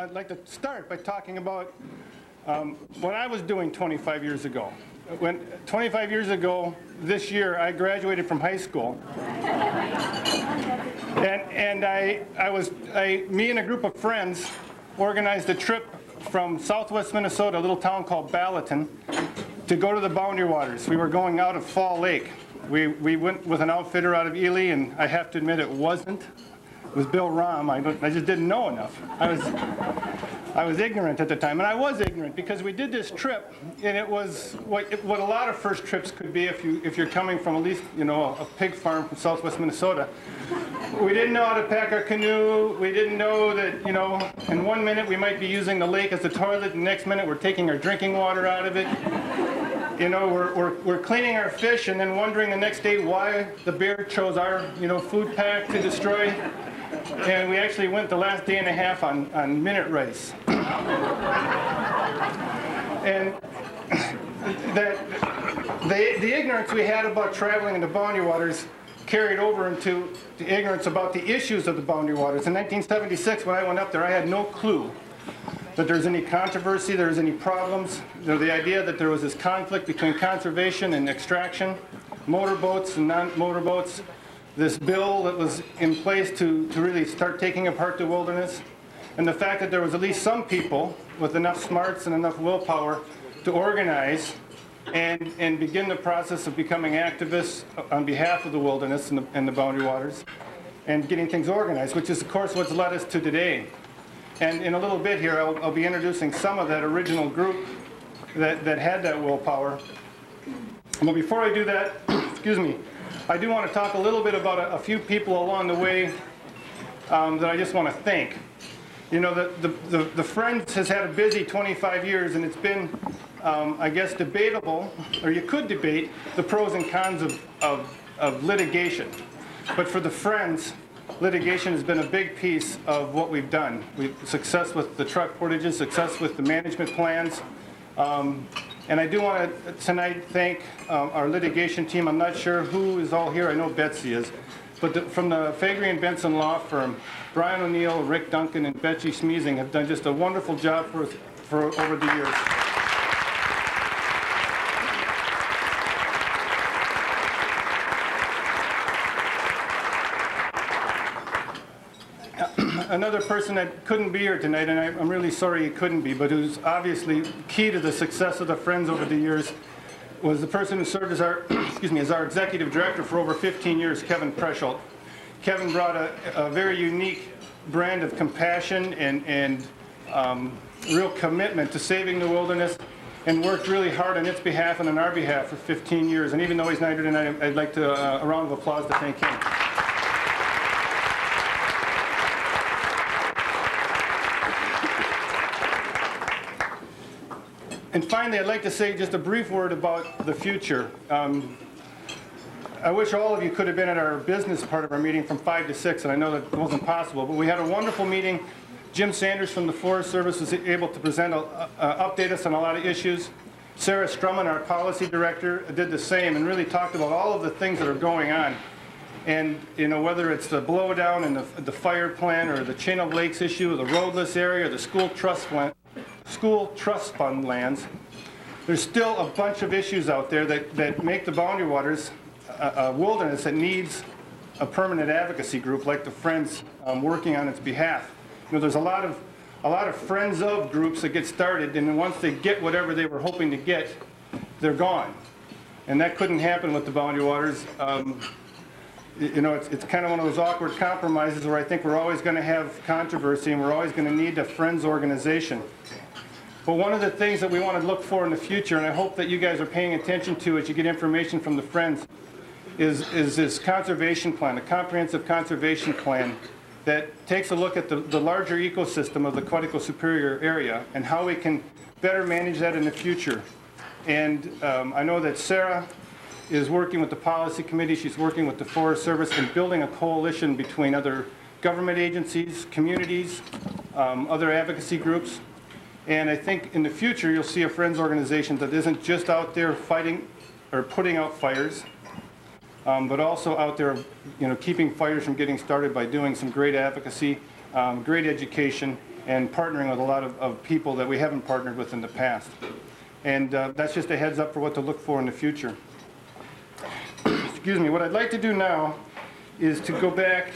I'd like to start by talking about what I was doing 25 years ago. 25 years ago, this year, I graduated from high school. And me and a group of friends organized a trip from southwest Minnesota, a little town called Ballatin, to go to the Boundary Waters. We were going out of Fall Lake. We went with an outfitter out of Ely, and I have to admit it wasn't. It was Bill Rahm. I just didn't know enough. I was ignorant at the time, and I was ignorant because we did this trip, and it was what a lot of first trips could be if you're coming from at least a pig farm from southwest Minnesota. We didn't know how to pack our canoe. We didn't know that in 1 minute we might be using the lake as a toilet, and the next minute we're taking our drinking water out of it. We're cleaning our fish and then wondering the next day why the bear chose our food pack to destroy. And we actually went the last day and a half on minute rice. And the ignorance we had about traveling in the Boundary Waters carried over into the ignorance about the issues of the Boundary Waters. In 1976, when I went up there, I had no clue that there's any controversy, there's any problems. The idea that there was this conflict between conservation and extraction, motorboats and non-motorboats, this bill that was in place to really start taking apart the wilderness, and the fact that there was at least some people with enough smarts and enough willpower to organize and begin the process of becoming activists on behalf of the wilderness and the Boundary Waters and getting things organized, which is, of course, what's led us to today. And in a little bit here, I'll be introducing some of that original group that had that willpower. But before I do that, excuse me, I do want to talk a little bit about a few people along the way that I just want to thank. The Friends has had a busy 25 years, and it's been, I guess, debatable, or you could debate the pros and cons of litigation. But for the Friends, litigation has been a big piece of what we've done. Success with the truck portages, success with the management plans. And I do want to tonight thank our litigation team. I'm not sure who is all here. I know Betsy is. But from the Faegre and Benson law firm, Brian O'Neill, Rick Duncan, and Betsy Schmeezing have done just a wonderful job for over the years. Another person that couldn't be here tonight, and I'm really sorry he couldn't be, but who's obviously key to the success of the Friends over the years, was the person who served as our, as our executive director for over 15 years, Kevin Preschelt. Kevin brought a very unique brand of compassion and real commitment to saving the wilderness, and worked really hard on its behalf and on our behalf for 15 years. And even though he's not here tonight, I'd like to a round of applause to thank him. And finally, I'd like to say just a brief word about the future. I wish all of you could have been at our business part of our meeting from 5 to 6, and I know that wasn't possible, but we had a wonderful meeting. Jim Sanders from the Forest Service was able to update us on a lot of issues. Sarah Strumman, our policy director, did the same and really talked about all of the things that are going on. And whether it's the blowdown and the fire plan, or the Chain of Lakes issue, or the roadless area, or the school trust fund lands, there's still a bunch of issues out there that make the Boundary Waters a wilderness that needs a permanent advocacy group like the Friends working on its behalf. There's a lot of Friends of groups that get started, and then once they get whatever they were hoping to get, they're gone. And that couldn't happen with the Boundary Waters. It's kind of one of those awkward compromises where I think we're always going to have controversy and we're always going to need a Friends organization. But one of the things that we want to look for in the future, and I hope that you guys are paying attention to as you get information from the Friends, is this conservation plan, a comprehensive conservation plan that takes a look at the larger ecosystem of the Quetico Superior area and how we can better manage that in the future. And I know that Sarah is working with the policy committee, she's working with the Forest Service and building a coalition between other government agencies, communities, other advocacy groups. And I think in the future you'll see a Friends organization that isn't just out there fighting or putting out fires, but also out there, keeping fires from getting started by doing some great advocacy, great education, and partnering with a lot of people that we haven't partnered with in the past. And that's just a heads up for what to look for in the future. Excuse me. What I'd like to do now is to go back.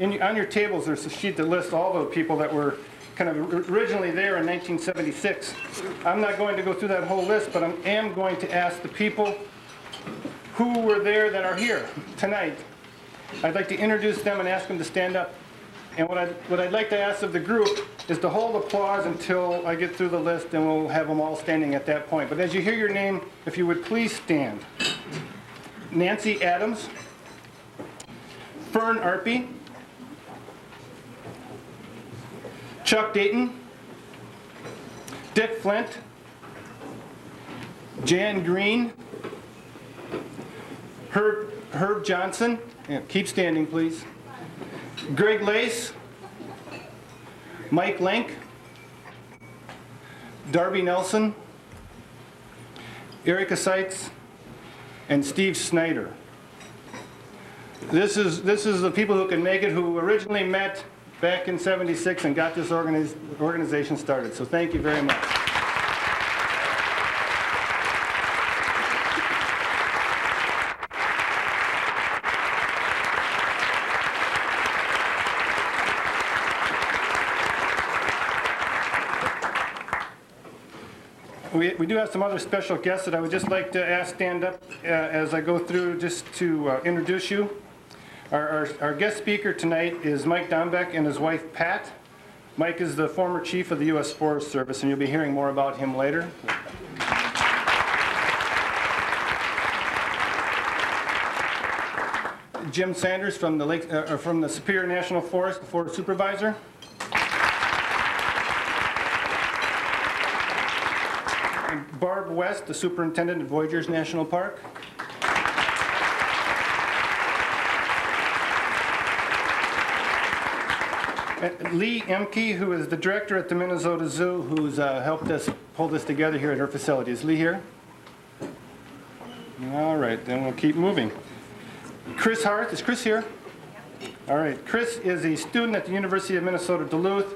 On your tables, there's a sheet that lists all the people that were kind of originally there in 1976. I'm not going to go through that whole list, but I am going to ask the people who were there that are here tonight. I'd like to introduce them and ask them to stand up. And what I'd like to ask of the group is to hold applause until I get through the list, and we'll have them all standing at that point. But as you hear your name, if you would please stand. Nancy Adams, Fern Arpey, Chuck Dayton, Dick Flint, Jan Green, Herb Johnson, keep standing please, Greg Lace, Mike Link, Darby Nelson, Erica Seitz, and Steve Snyder. This is the people who can make it, who originally met back in '76 and got this organization started. So thank you very much. We do have some other special guests that I would just like to ask stand up as I go through, just to introduce you. Our guest speaker tonight is Mike Dombeck and his wife Pat. Mike is the former chief of the U.S. Forest Service, and you'll be hearing more about him later. Jim Sanders from the Superior National Forest, the forest supervisor. And Barb West, the superintendent at Voyageurs National Park. Lee Emke, who is the director at the Minnesota Zoo, who's helped us pull this together here at her facility. Is Lee here? All right, then we'll keep moving. Chris Hart, is Chris here? All right, Chris is a student at the University of Minnesota Duluth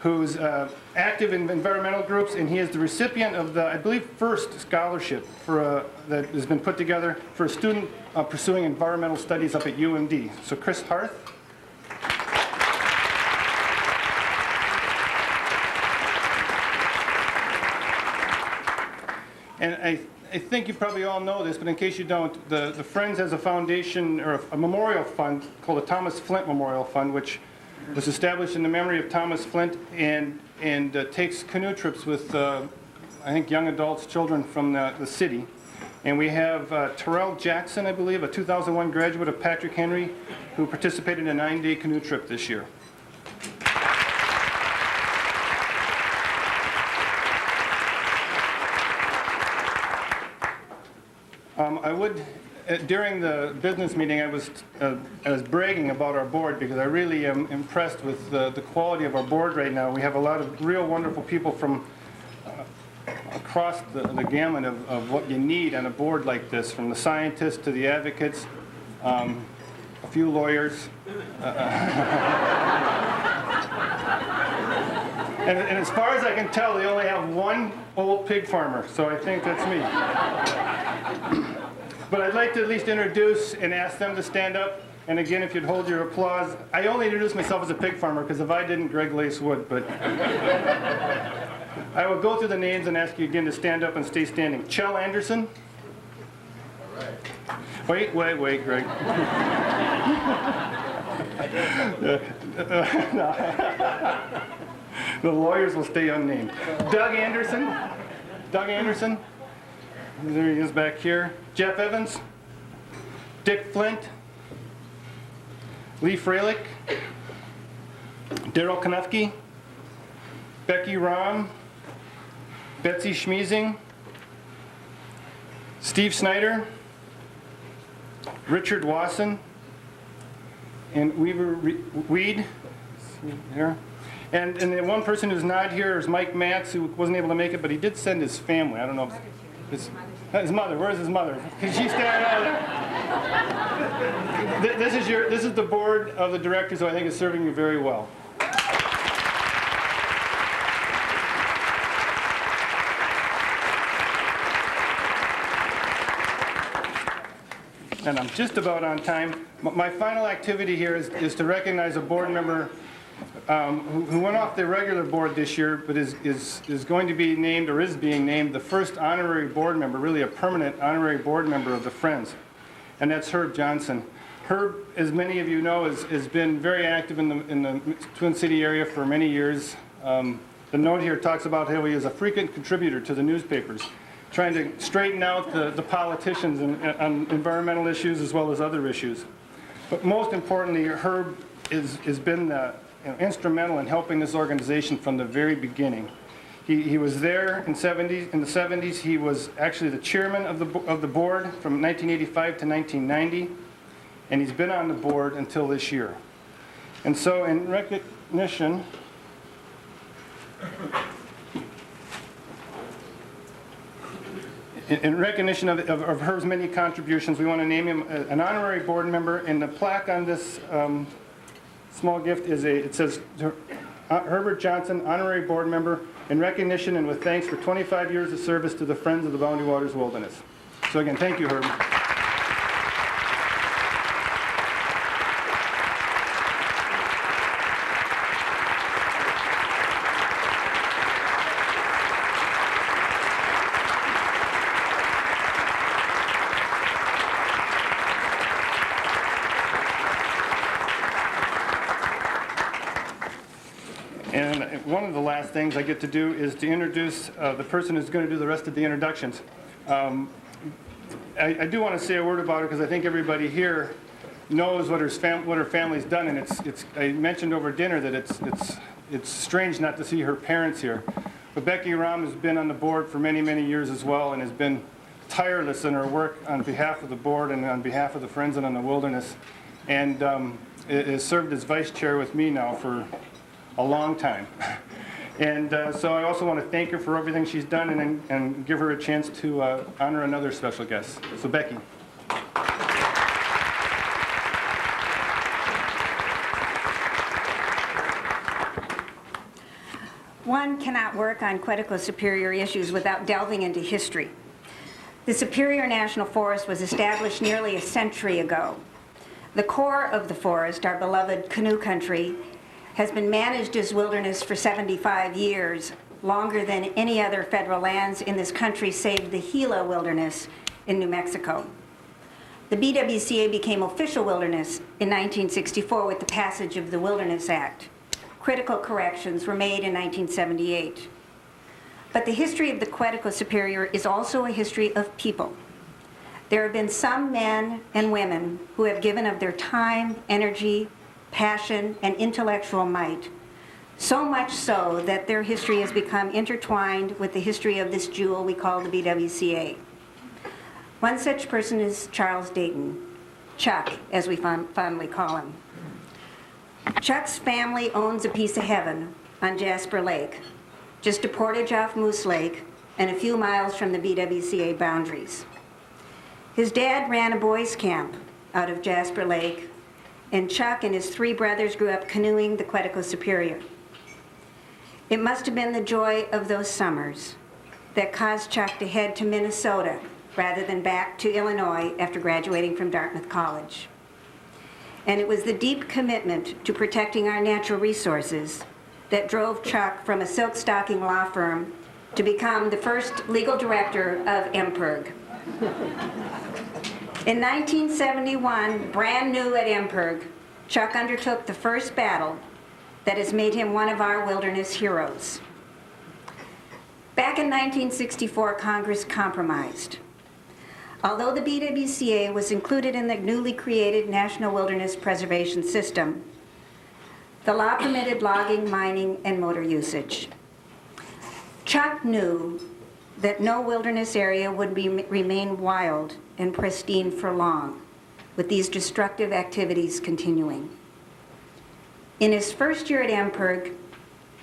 who's active in environmental groups, and he is the recipient of the, I believe, first scholarship for that has been put together for a student pursuing environmental studies up at UMD. So Chris Hart. And I think you probably all know this, but in case you don't, the Friends has a foundation, or a memorial fund called the Thomas Flint Memorial Fund, which was established in the memory of Thomas Flint and takes canoe trips with, I think, young adults, children from the city. And we have Terrell Jackson, I believe, a 2001 graduate of Patrick Henry, who participated in a 9-day canoe trip this year. I would, during the business meeting, I was bragging about our board because I really am impressed with the quality of our board right now. We have a lot of real wonderful people from across the gamut of what you need on a board like this, from the scientists to the advocates, a few lawyers. And as far as I can tell, they only have one old pig farmer, so I think that's me. But I'd like to at least introduce and ask them to stand up. And again, if you'd hold your applause. I only introduced myself as a pig farmer because if I didn't, Greg Lace would. But I will go through the names and ask you again to stand up and stay standing. Chell Anderson. All right. Wait, Greg. The lawyers will stay unnamed. Doug Anderson. There he is back here. Jeff Evans. Dick Flint. Lee Freilich. Daryl Konofsky. Becky Rahm. Betsy Schmiesing. Steve Snyder. Richard Wasson. And Weaver Weed. Here. And the one person who's not here is Mike Matz, who wasn't able to make it, but he did send his family. I don't know if his mother. Where's his mother? Can she stand out there? This is the board of the directors who I think is serving you very well. And I'm just about on time. My final activity here is to recognize a board member who went off the regular board this year, but is going to be named, or is being named, the first honorary board member, really a permanent honorary board member of the Friends, and that's Herb Johnson. Herb, as many of you know, has been very active in the Twin City area for many years. The note here talks about how he is a frequent contributor to the newspapers, trying to straighten out the politicians on environmental issues as well as other issues. But most importantly, Herb has been instrumental in helping this organization from the very beginning. He was there in the 70s. He was actually the chairman of the board from 1985 to 1990, and he's been on the board until this year. And so in recognition of Herb's many contributions, we want to name him an honorary board member, and the plaque on this small gift it says, Herbert Johnson, honorary board member, in recognition and with thanks for 25 years of service to the Friends of the Boundary Waters Wilderness. So again, thank you, Herb. And one of the last things I get to do is to introduce the person who's going to do the rest of the introductions. I do want to say a word about her because I think everybody here knows what her family's done, and I mentioned over dinner that it's strange not to see her parents here. But Becky Rahm has been on the board for many, many years as well, and has been tireless in her work on behalf of the board and on behalf of the Friends and on the Wilderness, and has served as vice chair with me now for a long time. And so I also want to thank her for everything she's done and give her a chance to honor another special guest. So Becky. One cannot work on Quetico Superior issues without delving into history. The Superior National Forest was established nearly a century ago. The core of the forest, our beloved canoe country, has been managed as wilderness for 75 years, longer than any other federal lands in this country save the Gila Wilderness in New Mexico. The BWCA became official wilderness in 1964 with the passage of the Wilderness Act. Critical corrections were made in 1978. But the history of the Quetico Superior is also a history of people. There have been some men and women who have given of their time, energy, passion, and intellectual might, so much so that their history has become intertwined with the history of this jewel we call the BWCA. One such person is Charles Dayton, Chuck, as we fondly call him. Chuck's family owns a piece of heaven on Jasper Lake, just a portage off Moose Lake and a few miles from the BWCA boundaries. His dad ran a boys' camp out of Jasper Lake, and Chuck and his 3 brothers grew up canoeing the Quetico Superior. It must have been the joy of those summers that caused Chuck to head to Minnesota rather than back to Illinois after graduating from Dartmouth College. And it was the deep commitment to protecting our natural resources that drove Chuck from a silk stocking law firm to become the first legal director of MPIRG. In 1971, brand new at MPIRG, Chuck undertook the first battle that has made him one of our wilderness heroes. Back in 1964, Congress compromised. Although the BWCA was included in the newly created National Wilderness Preservation System, the law permitted logging, mining, and motor usage. Chuck knew that no wilderness area would remain wild and pristine for long, with these destructive activities continuing. In his first year at MPIRG,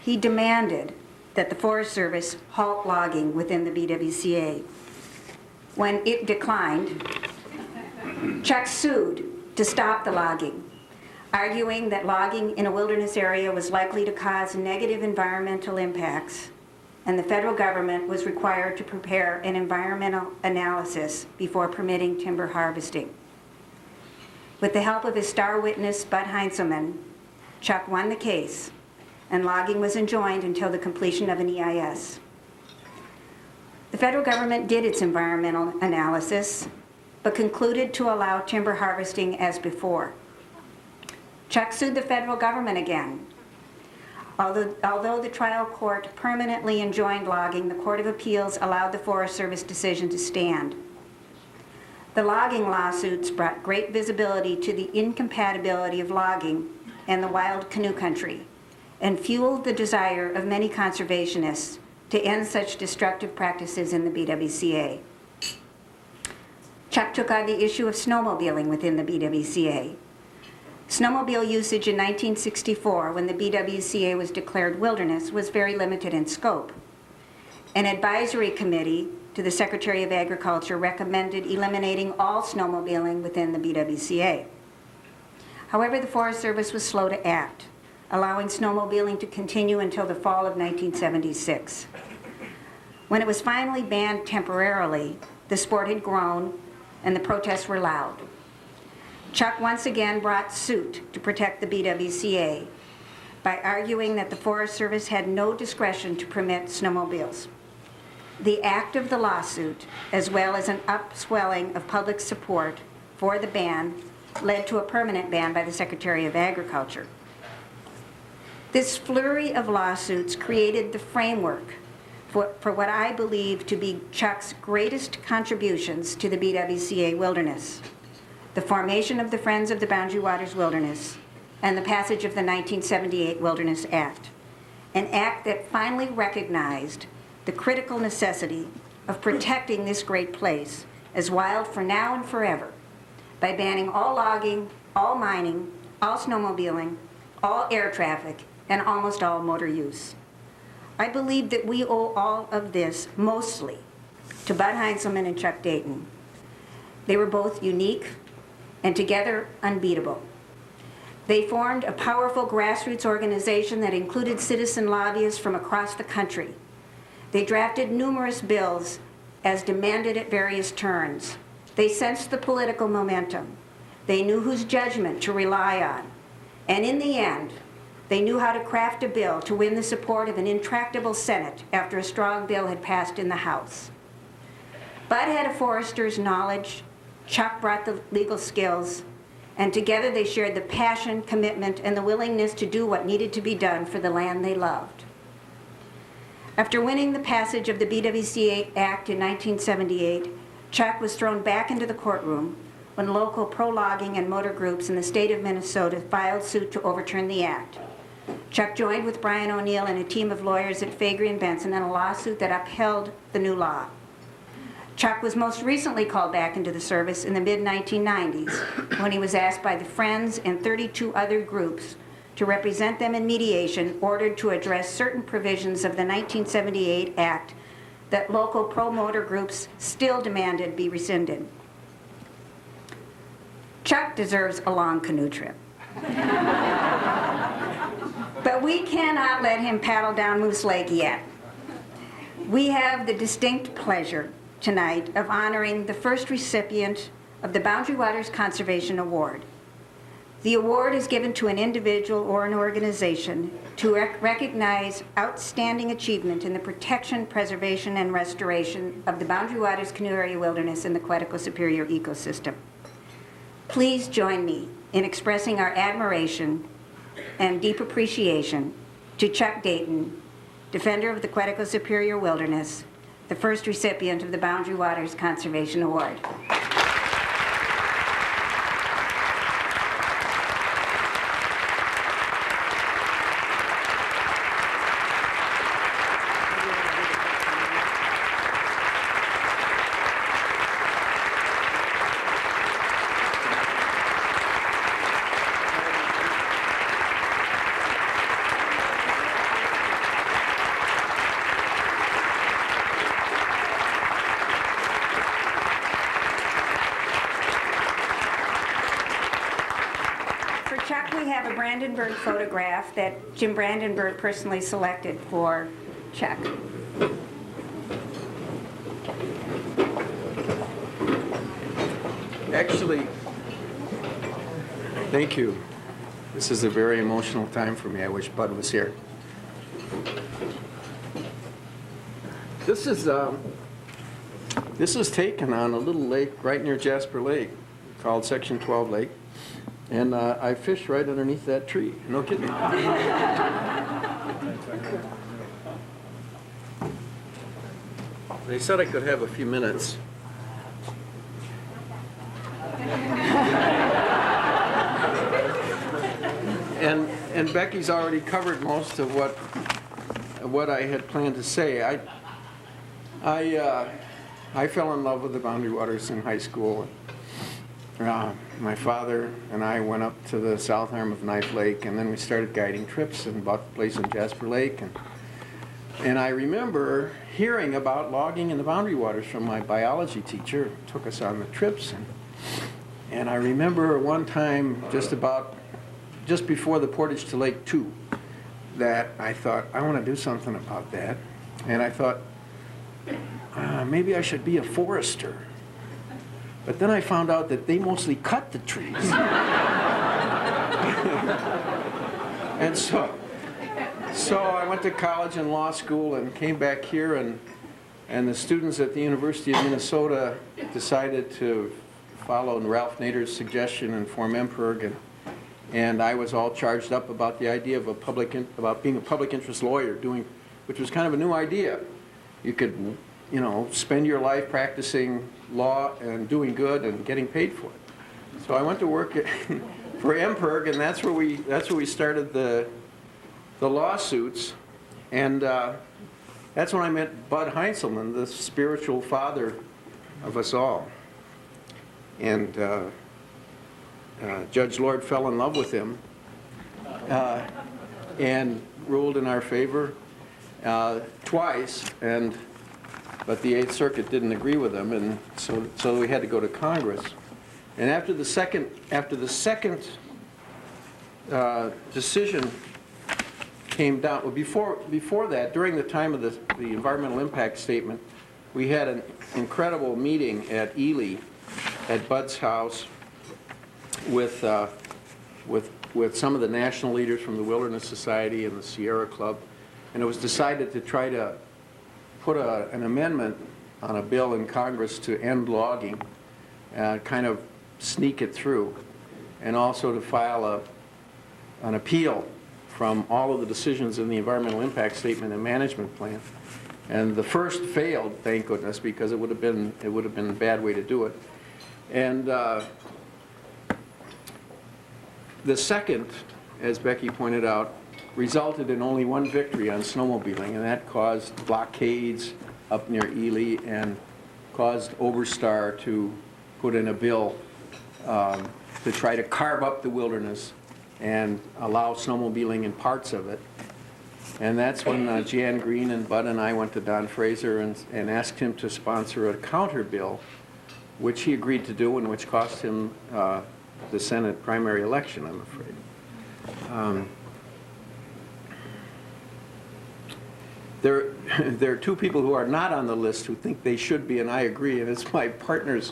he demanded that the Forest Service halt logging within the BWCA. When it declined, Chuck sued to stop the logging, arguing that logging in a wilderness area was likely to cause negative environmental impacts, and the federal government was required to prepare an environmental analysis before permitting timber harvesting. With the help of his star witness, Bud Heinzelman, Chuck won the case, and logging was enjoined until the completion of an EIS. The federal government did its environmental analysis, but concluded to allow timber harvesting as before. Chuck sued the federal government again. Although the trial court permanently enjoined logging, the Court of Appeals allowed the Forest Service decision to stand. The logging lawsuits brought great visibility to the incompatibility of logging and the wild canoe country, and fueled the desire of many conservationists to end such destructive practices in the BWCA. Chuck took on the issue of snowmobiling within the BWCA. Snowmobile usage in 1964, when the BWCA was declared wilderness, was very limited in scope. An advisory committee to the Secretary of Agriculture recommended eliminating all snowmobiling within the BWCA. However, the Forest Service was slow to act, allowing snowmobiling to continue until the fall of 1976. When it was finally banned temporarily, the sport had grown and the protests were loud. Chuck once again brought suit to protect the BWCA by arguing that the Forest Service had no discretion to permit snowmobiles. The act of the lawsuit, as well as an upswelling of public support for the ban, led to a permanent ban by the Secretary of Agriculture. This flurry of lawsuits created the framework for what I believe to be Chuck's greatest contributions to the BWCA wilderness: the formation of the Friends of the Boundary Waters Wilderness and the passage of the 1978 Wilderness Act, an act that finally recognized the critical necessity of protecting this great place as wild for now and forever by banning all logging, all mining, all snowmobiling, all air traffic, and almost all motor use. I believe that we owe all of this mostly to Bud Heinzelman and Chuck Dayton. They were both unique and together unbeatable. They formed a powerful grassroots organization that included citizen lobbyists from across the country. They drafted numerous bills as demanded at various turns. They sensed the political momentum. They knew whose judgment to rely on. And in the end, they knew how to craft a bill to win the support of an intractable Senate after a strong bill had passed in the House. Bud had a forester's knowledge, Chuck brought the legal skills, and together they shared the passion, commitment, and the willingness to do what needed to be done for the land they loved. After winning the passage of the BWCA Act in 1978, Chuck was thrown back into the courtroom when local pro-logging and motor groups in the state of Minnesota filed suit to overturn the act. Chuck joined with Brian O'Neill and a team of lawyers at Faegre and Benson in a lawsuit that upheld the new law. Chuck was most recently called back into the service in the mid-1990s when he was asked by the Friends and 32 other groups to represent them in mediation ordered to address certain provisions of the 1978 Act that local pro-motor groups still demanded be rescinded. Chuck deserves a long canoe trip. But we cannot let him paddle down Moose Lake yet. We have the distinct pleasure tonight of honoring the first recipient of the Boundary Waters Conservation Award. The award is given to an individual or an organization to recognize outstanding achievement in the protection, preservation, and restoration of the Boundary Waters Canoe Area Wilderness in the Quetico Superior ecosystem. Please join me in expressing our admiration and deep appreciation to Chuck Dayton, defender of the Quetico Superior Wilderness, the first recipient of the Boundary Waters Conservation Award. Chuck, we have a Brandenburg photograph that Jim Brandenburg personally selected for Chuck. Actually, Thank you. This is a very emotional time for me. I wish Bud was here. This is taken on a little lake right near Jasper Lake called Section 12 Lake. And I fished right underneath that tree. No kidding. They said I could have a few minutes. And Becky's already covered most of what I had planned to say. I fell in love with the Boundary Waters in high school. My father and I went up to the south arm of Knife Lake, and then we started guiding trips and bought the place in Jasper Lake. And I remember hearing about logging in the Boundary Waters from my biology teacher who took us on the trips. And I remember one time just before the portage to Lake 2 that I thought, I want to do something about that. And I thought, maybe I should be a forester. But then I found out that they mostly cut the trees. And so I went to college and law school and came back here, and the students at the University of Minnesota decided to follow Ralph Nader's suggestion and form MPIRG, and I was all charged up about the idea of about being a public interest lawyer, which was kind of a new idea. You could, spend your life practicing law and doing good and getting paid for it. So I went to work for MPIRG, and that's where we started the lawsuits, and that's when I met Bud Heinzelman, the spiritual father of us all. And Judge Lord fell in love with him and ruled in our favor twice, but the Eighth Circuit didn't agree with him, and so we had to go to Congress. And after the second decision came down, well, before that, during the time of the environmental impact statement, we had an incredible meeting at Ely, at Bud's house, with some of the national leaders from the Wilderness Society and the Sierra Club, and it was decided to try to put an amendment on a bill in Congress to end logging, kind of sneak it through, and also to file an appeal from all of the decisions in the environmental impact statement and management plan. And the first failed, thank goodness, because it would have been a bad way to do it. And the second, as Becky pointed out, resulted in only one victory on snowmobiling, and that caused blockades up near Ely and caused Overstar to put in a bill to try to carve up the wilderness and allow snowmobiling in parts of it. And that's when Jan Green and Bud and I went to Don Fraser and asked him to sponsor a counter bill, which he agreed to do and which cost him the Senate primary election, I'm afraid. There are two people who are not on the list who think they should be, and I agree, and it's my partners,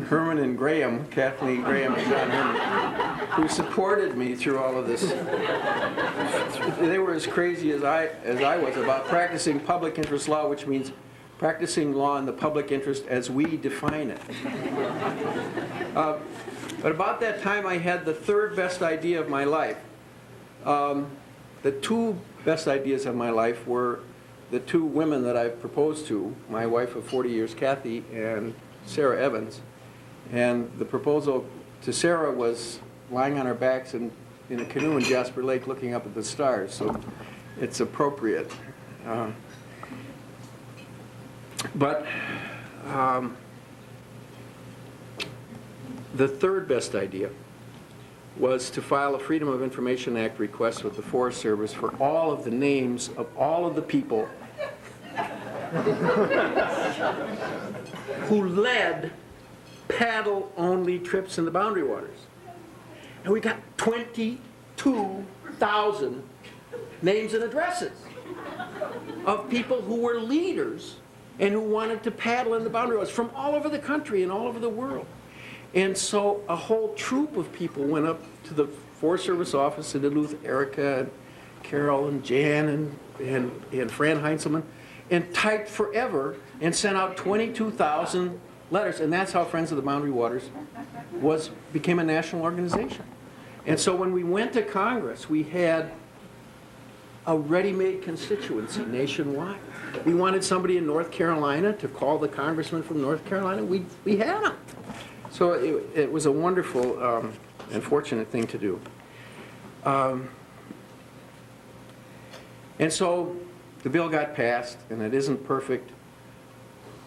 Herman and Graham, Kathleen Graham and John Herman, who supported me through all of this. They were as crazy as I was about practicing public interest law, which means practicing law in the public interest as we define it. But about that time, I had the third best idea of my life. The two best ideas of my life were the two women that I've proposed to, my wife of 40 years, Kathy, and Sarah Evans. And the proposal to Sarah was lying on our backs in a canoe in Jasper Lake looking up at the stars, so it's appropriate. But the third best idea was to file a Freedom of Information Act request with the Forest Service for all of the names of all of the people who led paddle-only trips in the Boundary Waters. And we got 22,000 names and addresses of people who were leaders and who wanted to paddle in the Boundary Waters from all over the country and all over the world. And so a whole troop of people went up to the Forest Service office in Duluth, Erica, and Carol, and Jan, and Fran Heinzelman, and typed forever and sent out 22,000 letters. And that's how Friends of the Boundary Waters became a national organization. And so when we went to Congress, we had a ready-made constituency nationwide. We wanted somebody in North Carolina to call the congressman from North Carolina. We had them. So it was a wonderful and fortunate thing to do. And so the bill got passed, and it isn't perfect.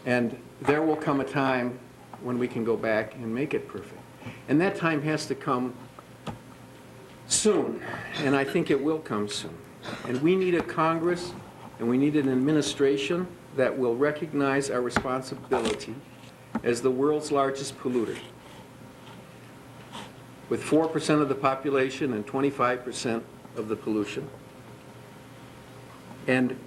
And there will come a time when we can go back and make it perfect. And that time has to come soon, and I think it will come soon. And we need a Congress, and we need an administration that will recognize our responsibility as the world's largest polluter, with 4% of the population and 25% of the pollution. And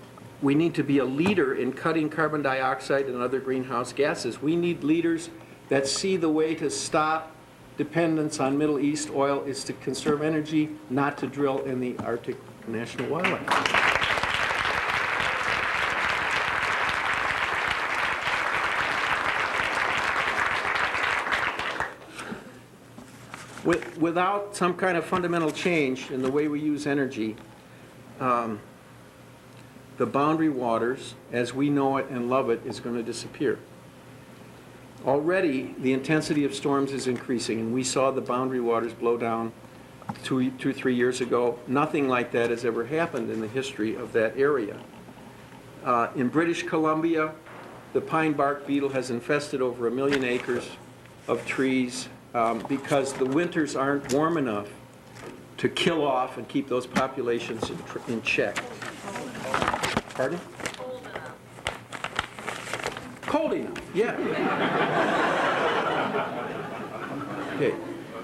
we need to be a leader in cutting carbon dioxide and other greenhouse gases. We need leaders that see the way to stop dependence on Middle East oil is to conserve energy, not to drill in the Arctic National Wildlife. Without some kind of fundamental change in the way we use energy, the boundary waters, as we know it and love it, is going to disappear. Already, the intensity of storms is increasing, and we saw the boundary waters blow down 3 years ago. Nothing like that has ever happened in the history of that area. In British Columbia, the pine bark beetle has infested over 1 million acres of trees because the winters aren't warm enough to kill off and keep those populations in check. Pardon? Cold enough, yeah. Okay.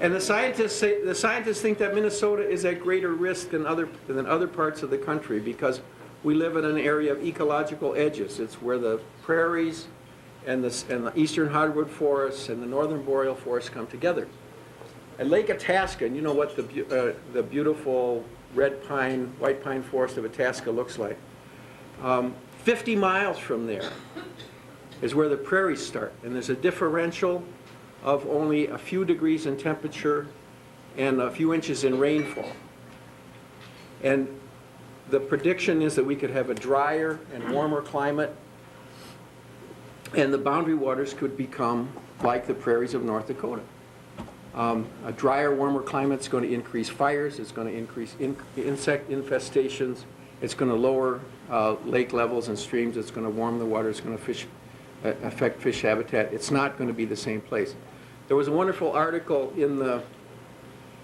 And the scientists think that Minnesota is at greater risk than other parts of the country because we live in an area of ecological edges. It's where the prairies and the eastern hardwood forests and the northern boreal forests come together. At Lake Itasca, and you know what the beautiful red pine, white pine forest of Itasca looks like. 50 miles from there is where the prairies start, and there's a differential of only a few degrees in temperature and a few inches in rainfall. And the prediction is that we could have a drier and warmer climate, and the boundary waters could become like the prairies of North Dakota. A drier, warmer climate is going to increase fires, it's going to increase insect infestations, it's going to lower lake levels and streams, it's going to warm the water, it's going to affect fish habitat. It's not going to be the same place. There was a wonderful article in the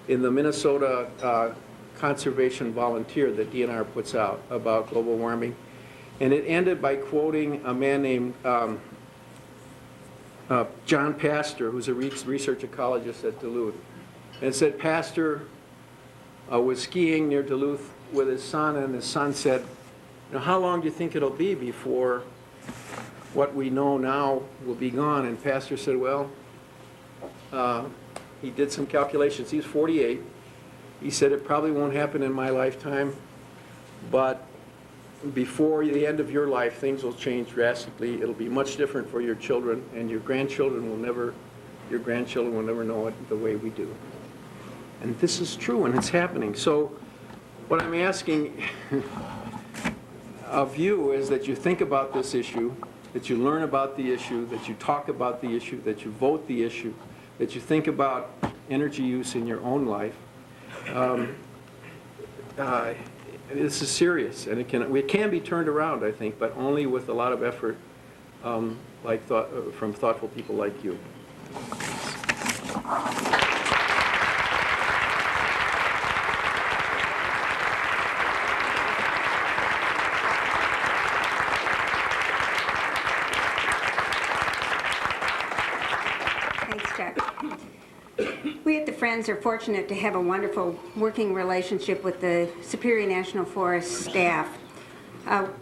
Minnesota Conservation Volunteer that DNR puts out about global warming, and it ended by quoting a man named John Pastor, who's a research ecologist at Duluth. And it said Pastor was skiing near Duluth with his son, and his son said, how long do you think it'll be before what we know now will be gone? And Pastor said, well, he did some calculations. He's 48. He said, it probably won't happen in my lifetime, but before the end of your life, things will change drastically. It'll be much different for your children, and your grandchildren will never know it the way we do. And this is true, and it's happening. So what I'm asking of you is that you think about this issue, that you learn about the issue, that you talk about the issue, that you vote the issue, that you think about energy use in your own life. This is serious, and it can be turned around, I think, but only with a lot of effort from thoughtful people like you. Thanks, Chuck. We at the Friends are fortunate to have a wonderful working relationship with the Superior National Forest staff.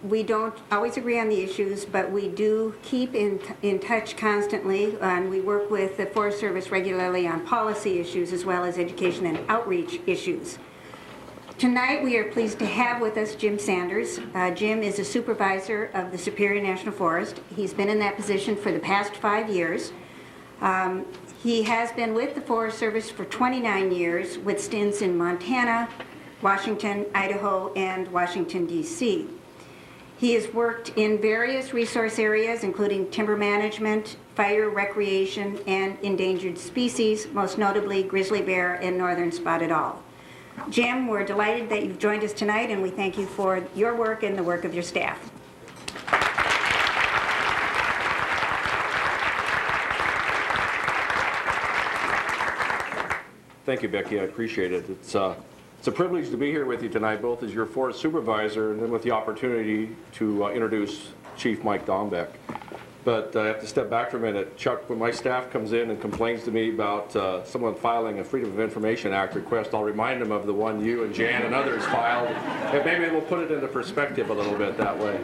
We don't always agree on the issues, but we do keep in touch constantly, and we work with the Forest Service regularly on policy issues as well as education and outreach issues. Tonight, we are pleased to have with us Jim Sanders. Jim is a supervisor of the Superior National Forest. He's been in that position for the past 5 years. He has been with the Forest Service for 29 years, with stints in Montana, Washington, Idaho, and Washington, D.C. He has worked in various resource areas, including timber management, fire, recreation, and endangered species, most notably grizzly bear and northern spotted owl. Jim, we're delighted that you've joined us tonight, and we thank you for your work and the work of your staff. Thank you, Becky. I appreciate it. It's a privilege to be here with you tonight, both as your forest supervisor and then with the opportunity to introduce Chief Mike Dombeck. But I have to step back for a minute. Chuck, when my staff comes in and complains to me about someone filing a Freedom of Information Act request, I'll remind them of the one you and Jan and others filed, and maybe we'll put it into perspective a little bit that way.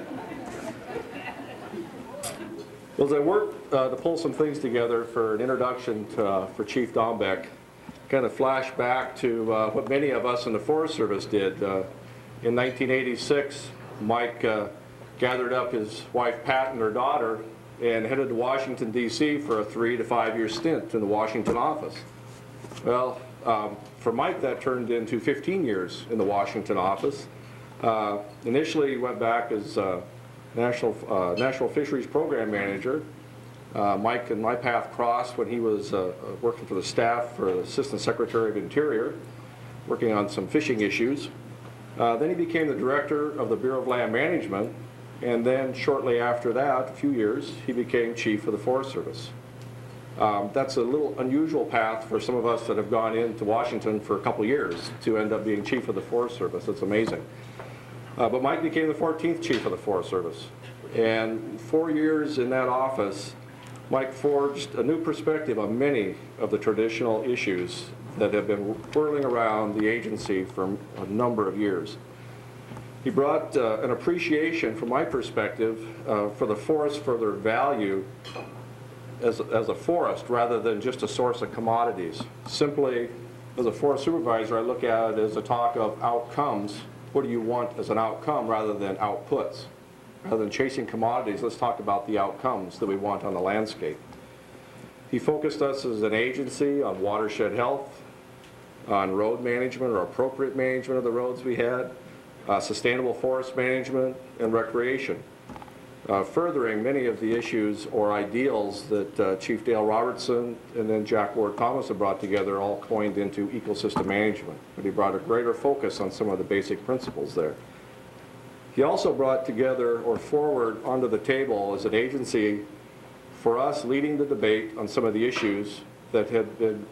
Well, as I worked to pull some things together for an introduction for Chief Dombeck, kind of flash back to what many of us in the Forest Service did. In 1986, Mike gathered up his wife Pat and her daughter and headed to Washington, D.C. for a 3 to 5 year stint in the Washington office. Well, for Mike, that turned into 15 years in the Washington office. Initially, he went back as National Fisheries Program Manager. Mike and my path crossed when he was working for the staff for the Assistant Secretary of Interior, working on some fishing issues. Then he became the Director of the Bureau of Land Management, and then shortly after that, a few years, he became Chief of the Forest Service. That's a little unusual path for some of us that have gone into Washington for a couple years to end up being Chief of the Forest Service. It's amazing. But Mike became the 14th Chief of the Forest Service. And 4 years in that office, Mike forged a new perspective on many of the traditional issues that have been whirling around the agency for a number of years. He brought an appreciation, from my perspective, for the forest, for their value as a forest rather than just a source of commodities. Simply, as a forest supervisor, I look at it as a talk of outcomes. What do you want as an outcome rather than outputs? Rather than chasing commodities, let's talk about the outcomes that we want on the landscape. He focused us as an agency on watershed health, on road management or appropriate management of the roads we had, sustainable forest management, and recreation, furthering many of the issues or ideals that Chief Dale Robertson and then Jack Ward Thomas have brought together, all coined into ecosystem management. But he brought a greater focus on some of the basic principles there. He also brought together or forward onto the table as an agency for us leading the debate on some of the issues that had been,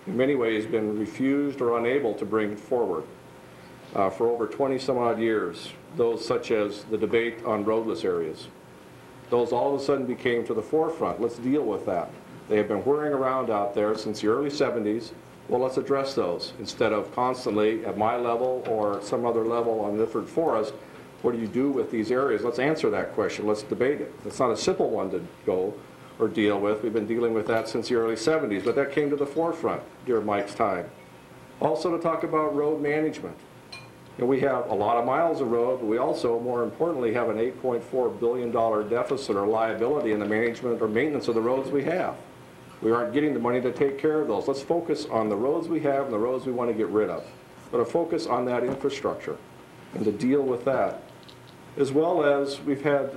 in many ways, been refused or unable to bring forward for over 20 some odd years. Those such as the debate on roadless areas. Those all of a sudden became to the forefront. Let's deal with that. They have been whirring around out there since the early 70s. Well, let's address those instead of constantly at my level or some other level on different forest. What do you do with these areas? Let's answer that question. Let's debate it. It's not a simple one to go or deal with. We've been dealing with that since the early 70s, but that came to the forefront during Mike's time. Also to talk about road management. And we have a lot of miles of road, but we also, more importantly, have an $8.4 billion deficit or liability in the management or maintenance of the roads we have. We aren't getting the money to take care of those. Let's focus on the roads we have and the roads we want to get rid of, but a focus on that infrastructure and to deal with that. As well as we've had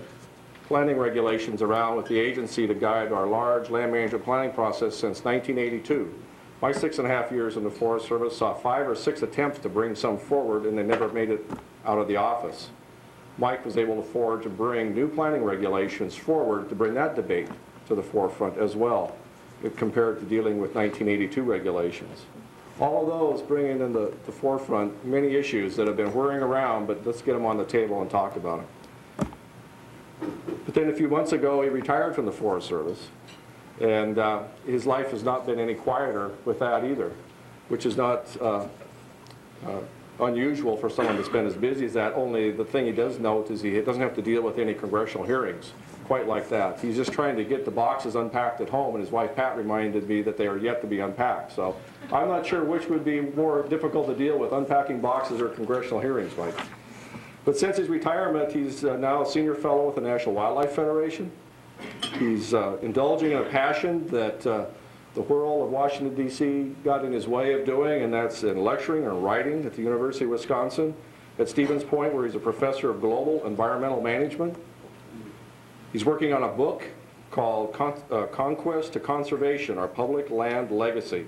planning regulations around with the agency to guide our large land management planning process since 1982. My 6.5 years in the Forest Service saw 5 or 6 attempts to bring some forward, and they never made it out of the office. Mike was able to forge and bring new planning regulations forward to bring that debate to the forefront as well, compared to dealing with 1982 regulations. All of those bringing in the forefront many issues that have been whirring around, but let's get them on the table and talk about them. But then a few months ago, he retired from the Forest Service. And his life has not been any quieter with that either, which is not unusual for someone that's been as busy as that, only the thing he does note is he doesn't have to deal with any congressional hearings quite like that. He's just trying to get the boxes unpacked at home, and his wife Pat reminded me that they are yet to be unpacked. So I'm not sure which would be more difficult to deal with, unpacking boxes or congressional hearings, Mike. But since his retirement, he's now a senior fellow with the National Wildlife Federation. He's indulging in a passion that the whirl of Washington, D.C. got in his way of doing, and that's in lecturing and writing at the University of Wisconsin at Stevens Point, where he's a professor of global environmental management. He's working on a book called Conquest to Conservation, Our Public Land Legacy.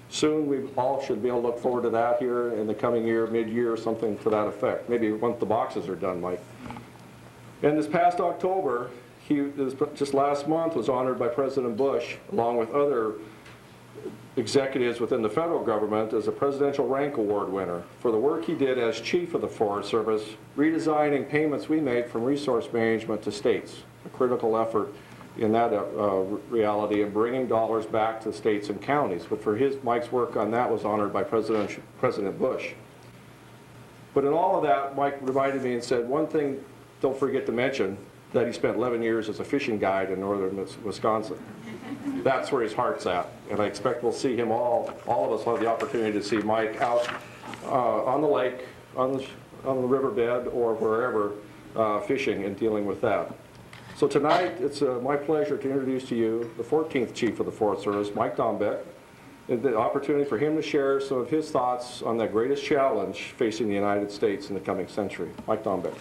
Soon we all should be able to look forward to that here in the coming year, mid-year, or something to that effect. Maybe once the boxes are done, Mike. And this past October, just last month, was honored by President Bush, along with other executives within the federal government, as a Presidential Rank Award winner for the work he did as chief of the Forest Service, redesigning payments we made from resource management to states, a critical effort in that reality of bringing dollars back to states and counties. But for Mike's work on that was honored by President Bush. But in all of that, Mike reminded me and said, one thing don't forget to mention, that he spent 11 years as a fishing guide in northern Wisconsin. That's where his heart's at. And I expect we'll see him all of us will have the opportunity to see Mike out on the lake, on the riverbed, or wherever, fishing and dealing with that. So tonight, it's my pleasure to introduce to you the 14th Chief of the Forest Service, Mike Dombeck, and the opportunity for him to share some of his thoughts on the greatest challenge facing the United States in the coming century. Mike Dombeck.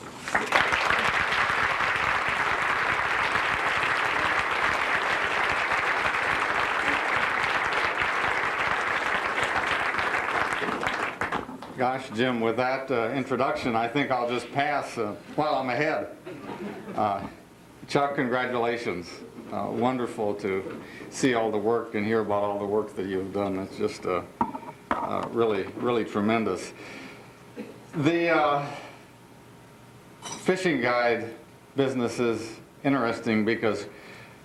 Gosh, Jim, with that introduction, I think I'll just pass while I'm ahead. Chuck, congratulations. Wonderful to see all the work and hear about all the work that you've done. It's just really, really tremendous. The fishing guide business is interesting because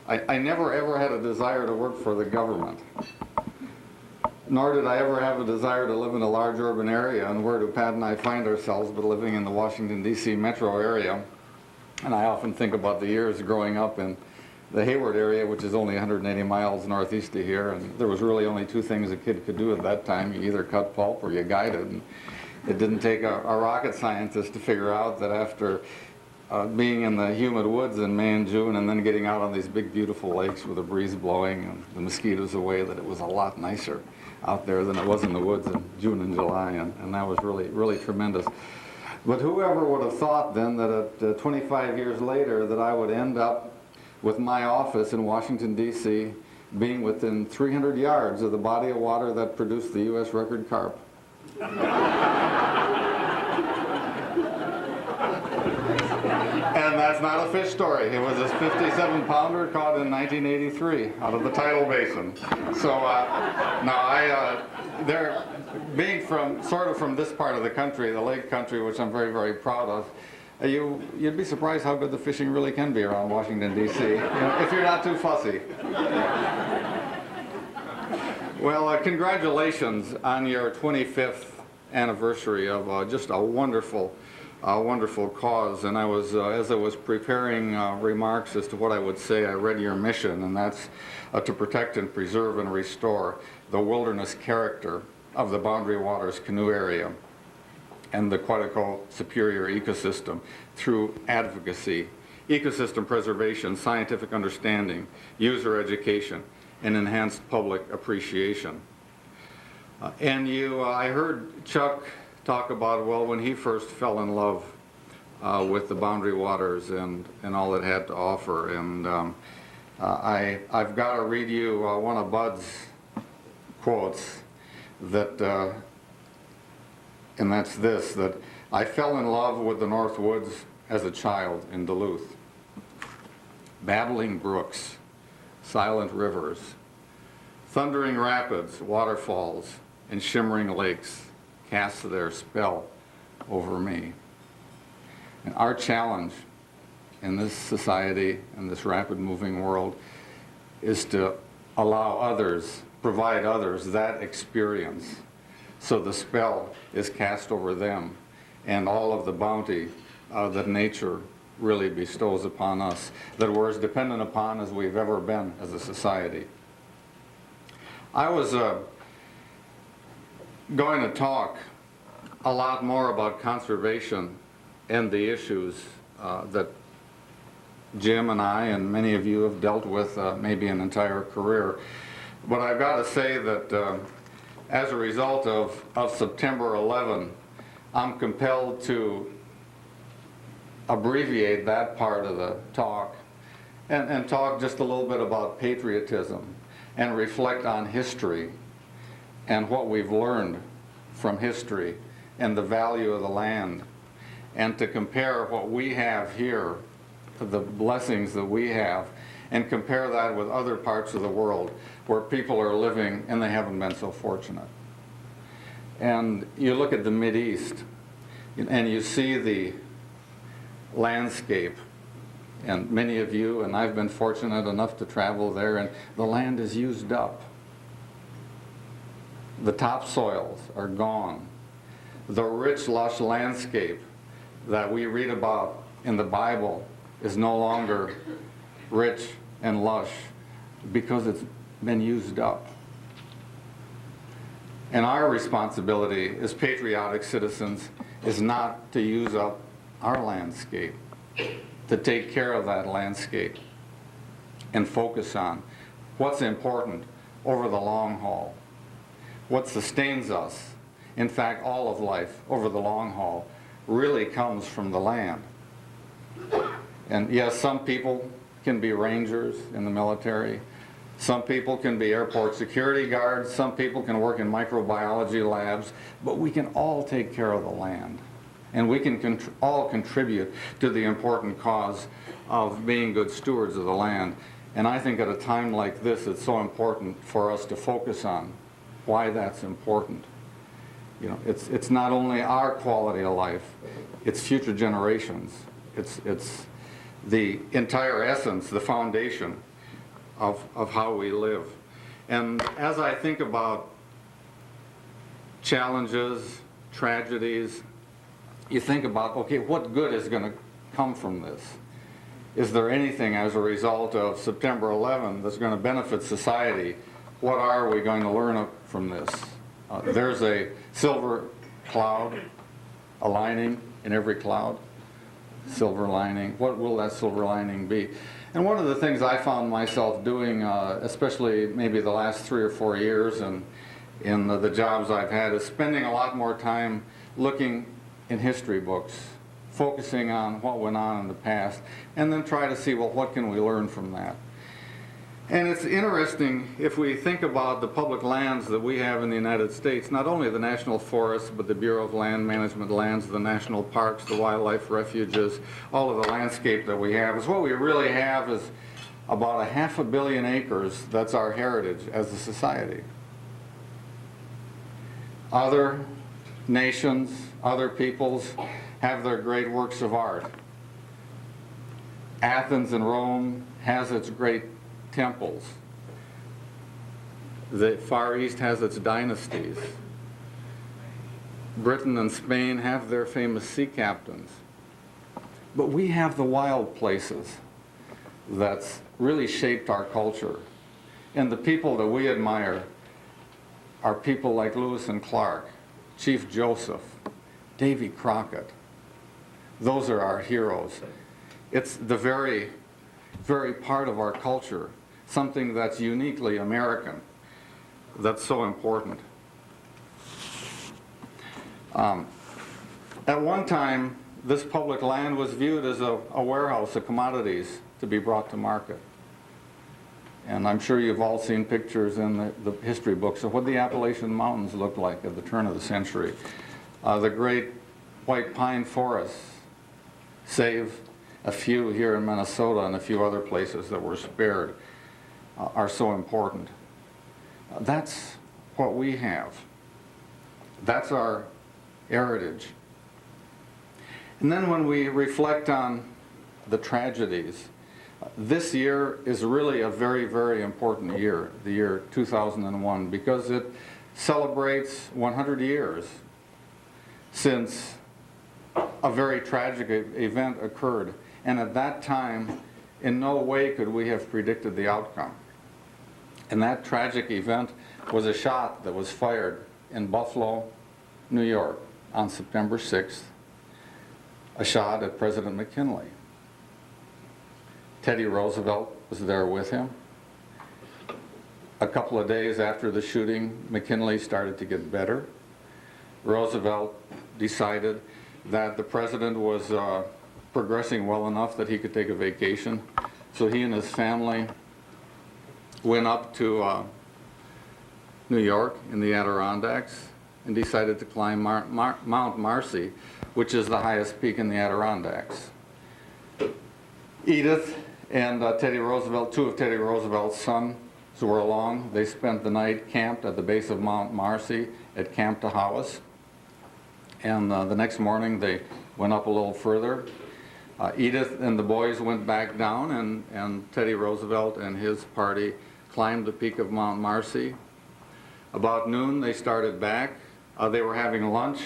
I never ever had a desire to work for the government. Nor did I ever have a desire to live in a large urban area, and where do Pat and I find ourselves but living in the Washington, D.C. metro area. And I often think about the years growing up in the Hayward area, which is only 180 miles northeast of here, and there was really only two things a kid could do at that time. You either cut pulp or you guided. And it didn't take a rocket scientist to figure out that after being in the humid woods in May and June and then getting out on these big beautiful lakes with a breeze blowing and the mosquitoes away, that it was a lot nicer out there than it was in the woods in June and July, and that was really, really tremendous. But whoever would have thought then that at 25 years later that I would end up with my office in Washington, D.C. being within 300 yards of the body of water that produced the U.S. record carp. And that's not a fish story. It was this 57-pounder caught in 1983 out of the tidal basin. So they're being from this part of the country, the lake country, which I'm very, very proud of. You'd be surprised how good the fishing really can be around Washington, D.C. If you're not too fussy. Well, congratulations on your 25th anniversary of just a wonderful cause. And I was, as I was preparing remarks as to what I would say, I read your mission, and that's to protect and preserve and restore the wilderness character of the Boundary Waters canoe area and the Quetico Superior ecosystem through advocacy, ecosystem preservation, scientific understanding, user education, and enhanced public appreciation. I heard Chuck talk about, well, when he first fell in love with the Boundary Waters and all it had to offer. And I've got to read you one of Bud's quotes that, and that's this, that I fell in love with the North Woods as a child in Duluth. Babbling brooks, silent rivers, thundering rapids, waterfalls, and shimmering lakes cast their spell over me. And our challenge in this society, in this rapid moving world, is to allow others, provide others that experience So the spell is cast over them and all of the bounty that nature really bestows upon us, that we're as dependent upon as we've ever been as a society. I was going to talk a lot more about conservation and the issues that Jim and I and many of you have dealt with maybe an entire career. But I've got to say that as a result of September 11, I'm compelled to abbreviate that part of the talk and talk just a little bit about patriotism and reflect on history and what we've learned from history and the value of the land, and to compare what we have here, the blessings that we have, and compare that with other parts of the world where people are living and they haven't been so fortunate. And you look at the Mideast and you see the landscape, and many of you, and I've been fortunate enough to travel there, and the land is used up. The topsoils are gone. The rich, lush landscape that we read about in the Bible is no longer rich and lush because it's been used up. And our responsibility as patriotic citizens is not to use up our landscape, to take care of that landscape and focus on what's important over the long haul, what sustains us. In fact, all of life over the long haul really comes from the land. And yes, some people can be rangers in the military. Some people can be airport security guards. Some people can work in microbiology labs. But we can all take care of the land. And we can all contribute to the important cause of being good stewards of the land. And I think at a time like this, it's so important for us to focus on why that's important. You know, it's not only our quality of life, it's future generations. It's the entire essence, the foundation of how we live. And as I think about challenges, tragedies, you think about, okay, what good is going to come from this? Is there anything as a result of September 11 that's going to benefit society? What are we going to learn from this? There's a silver cloud, a lining in every cloud. Silver lining. What will that silver lining be? And one of the things I found myself doing, especially maybe the last 3 or 4 years and in the jobs I've had, is spending a lot more time looking in history books, focusing on what went on in the past, and then try to see, well, what can we learn from that? And it's interesting if we think about the public lands that we have in the United States, not only the national forests, but the Bureau of Land Management lands, the national parks, the wildlife refuges, all of the landscape that we have, is what we really have is about 500 million acres. That's our heritage as a society. Other nations, other peoples have their great works of art. Athens and Rome has its great temples. The Far East has its dynasties. Britain and Spain have their famous sea captains. But we have the wild places that's really shaped our culture. And the people that we admire are people like Lewis and Clark, Chief Joseph, Davy Crockett. Those are our heroes. It's the very, very part of our culture, something that's uniquely American, that's so important. At one time, this public land was viewed as a warehouse of commodities to be brought to market. And I'm sure you've all seen pictures in the history books of what the Appalachian Mountains looked like at the turn of the century. The great white pine forests, save a few here in Minnesota and a few other places that were spared, are so important. That's what we have. That's our heritage. And then when we reflect on the tragedies, this year is really a very, very important year, the year 2001, because it celebrates 100 years since a very tragic event occurred. And at that time, in no way could we have predicted the outcome. And that tragic event was a shot that was fired in Buffalo, New York on September 6th, a shot at President McKinley. Teddy Roosevelt was there with him. A couple of days after the shooting, McKinley started to get better. Roosevelt decided that the president was progressing well enough that he could take a vacation. So he and his family went up to New York in the Adirondacks and decided to climb Mount Marcy, which is the highest peak in the Adirondacks. Edith and Teddy Roosevelt, two of Teddy Roosevelt's sons were along. They spent the night camped at the base of Mount Marcy at Camp Tahawas. And the next morning they went up a little further. Edith and the boys went back down, and Teddy Roosevelt and his party climbed the peak of Mount Marcy. About noon they started back. They were having lunch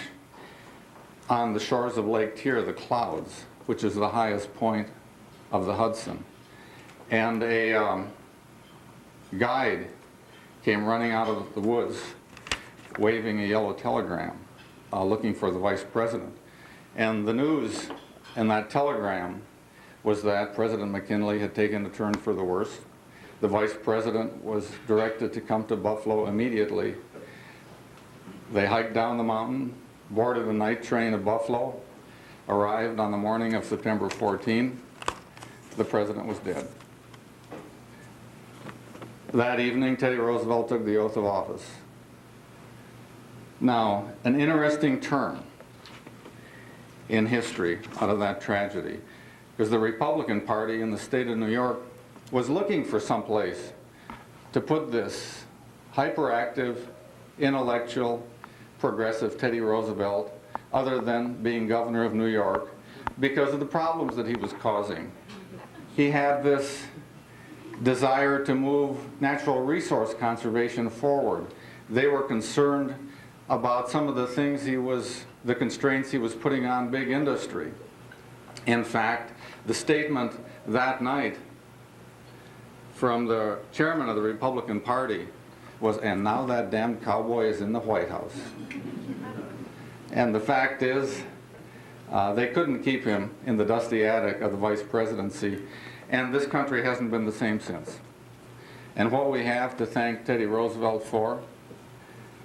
on the shores of Lake Tyr, the Clouds, which is the highest point of the Hudson. And a guide came running out of the woods waving a yellow telegram looking for the vice president. And the news in that telegram was that President McKinley had taken a turn for the worse. The vice president was directed to come to Buffalo immediately. They hiked down the mountain, boarded a night train to Buffalo, arrived on the morning of September 14. The president was dead. That evening, Teddy Roosevelt took the oath of office. Now, an interesting turn in history out of that tragedy, because the Republican Party in the state of New York was looking for some place to put this hyperactive, intellectual, progressive Teddy Roosevelt, other than being governor of New York, because of the problems that he was causing. He had this desire to move natural resource conservation forward. They were concerned about some of the things the constraints he was putting on big industry. In fact, the statement that night from the chairman of the Republican Party was, "And now that damned cowboy is in the White House." And the fact is, they couldn't keep him in the dusty attic of the vice presidency, and this country hasn't been the same since. And what we have to thank Teddy Roosevelt for,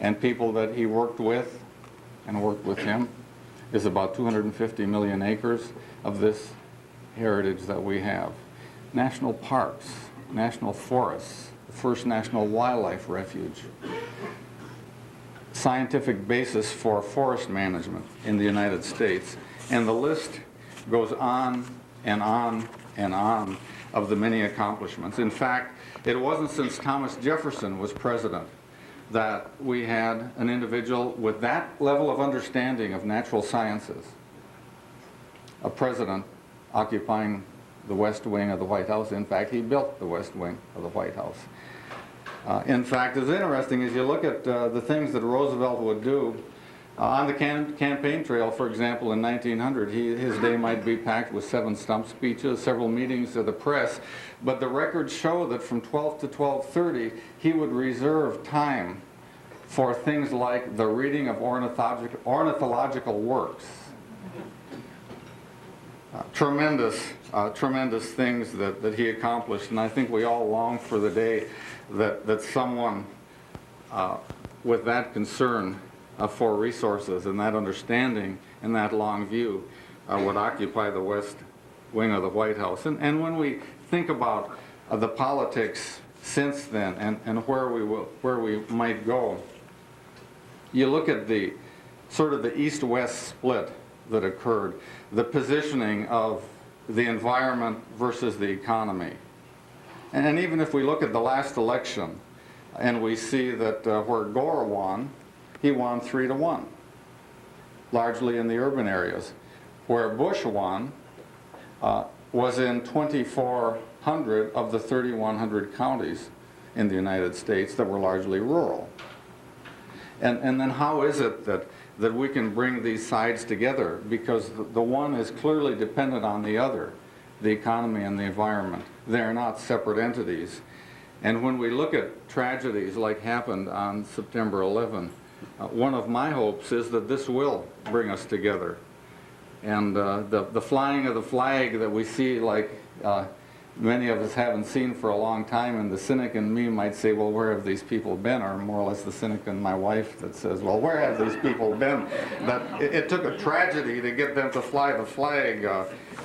and people that he worked with and worked with him, is about 250 million acres of this heritage that we have. National parks, national forests, the first national wildlife refuge, scientific basis for forest management in the United States, and the list goes on and on and on of the many accomplishments. In fact, it wasn't since Thomas Jefferson was president that we had an individual with that level of understanding of natural sciences, a president occupying the West Wing of the White House. In fact, he built the West Wing of the White House. In fact, it's interesting as you look at the things that Roosevelt would do on the campaign trail. For example, in 1900, his day might be packed with 7 stump speeches, several meetings of the press, but the records show that from 12 to 12:30, he would reserve time for things like the reading of ornithological works. Tremendous things that he accomplished, and I think we all long for the day that someone with that concern for resources and that understanding and that long view would occupy the West Wing of the White House. And when we think about the politics since then and where we might go, you look at the sort of the East-West split that occurred, the positioning of the environment versus the economy. And even if we look at the last election and we see that where Gore won, he won 3-1, largely in the urban areas. Where Bush won was in 2,400 of the 3,100 counties in the United States that were largely rural. And then how is it that we can bring these sides together? Because the one is clearly dependent on the other, the economy and the environment. They are not separate entities. And when we look at tragedies like happened on September 11, one of my hopes is that this will bring us together. And the flying of the flag that we see, like many of us haven't seen for a long time, and the cynic in me might say, well, where have these people been? Or more or less the cynic in my wife that says, well, where have these people been? That it took a tragedy to get them to fly the flag.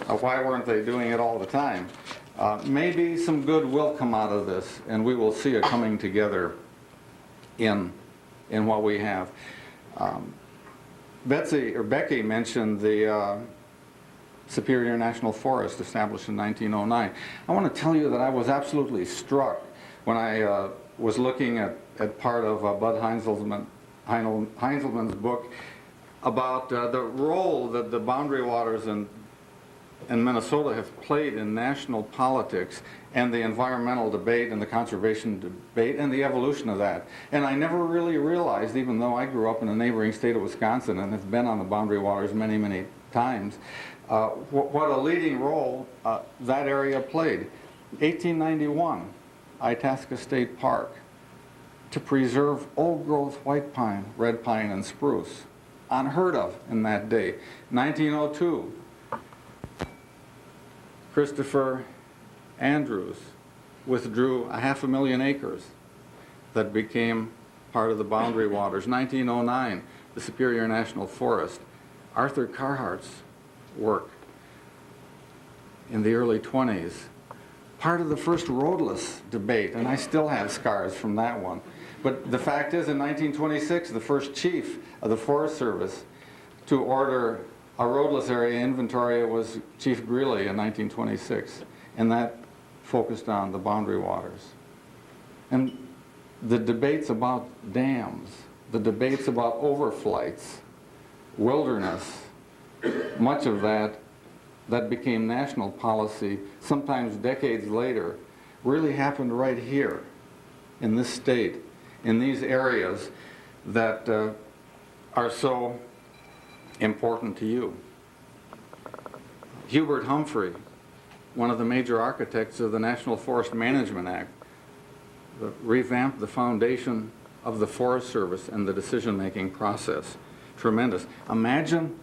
Why weren't they doing it all the time? Maybe some good will come out of this, and we will see a coming together in what we have. Becky mentioned the Superior National Forest established in 1909. I want to tell you that I was absolutely struck when I was looking at part of Bud Heinzelman's book about the role that the boundary waters in Minnesota have played in national politics and the environmental debate and the conservation debate and the evolution of that. And I never really realized, even though I grew up in a neighboring state of Wisconsin and have been on the boundary waters many, many times, what a leading role that area played. 1891, Itasca State Park, to preserve old-growth white pine, red pine, and spruce. Unheard of in that day. 1902, Christopher Andrews withdrew 500,000 acres that became part of the boundary waters. 1909, the Superior National Forest. Arthur Carhart's work in the early 20s. Part of the first roadless debate, and I still have scars from that one. But the fact is, in 1926, the first chief of the Forest Service to order a roadless area inventory was Chief Greeley in 1926, and that focused on the boundary waters. And the debates about dams, the debates about overflights, wilderness, much of that became national policy sometimes decades later, really happened right here in this state, in these areas that are so important to you. Hubert Humphrey, one of the major architects of the National Forest Management Act, revamped the foundation of the Forest Service and the decision-making process. Tremendous. Imagine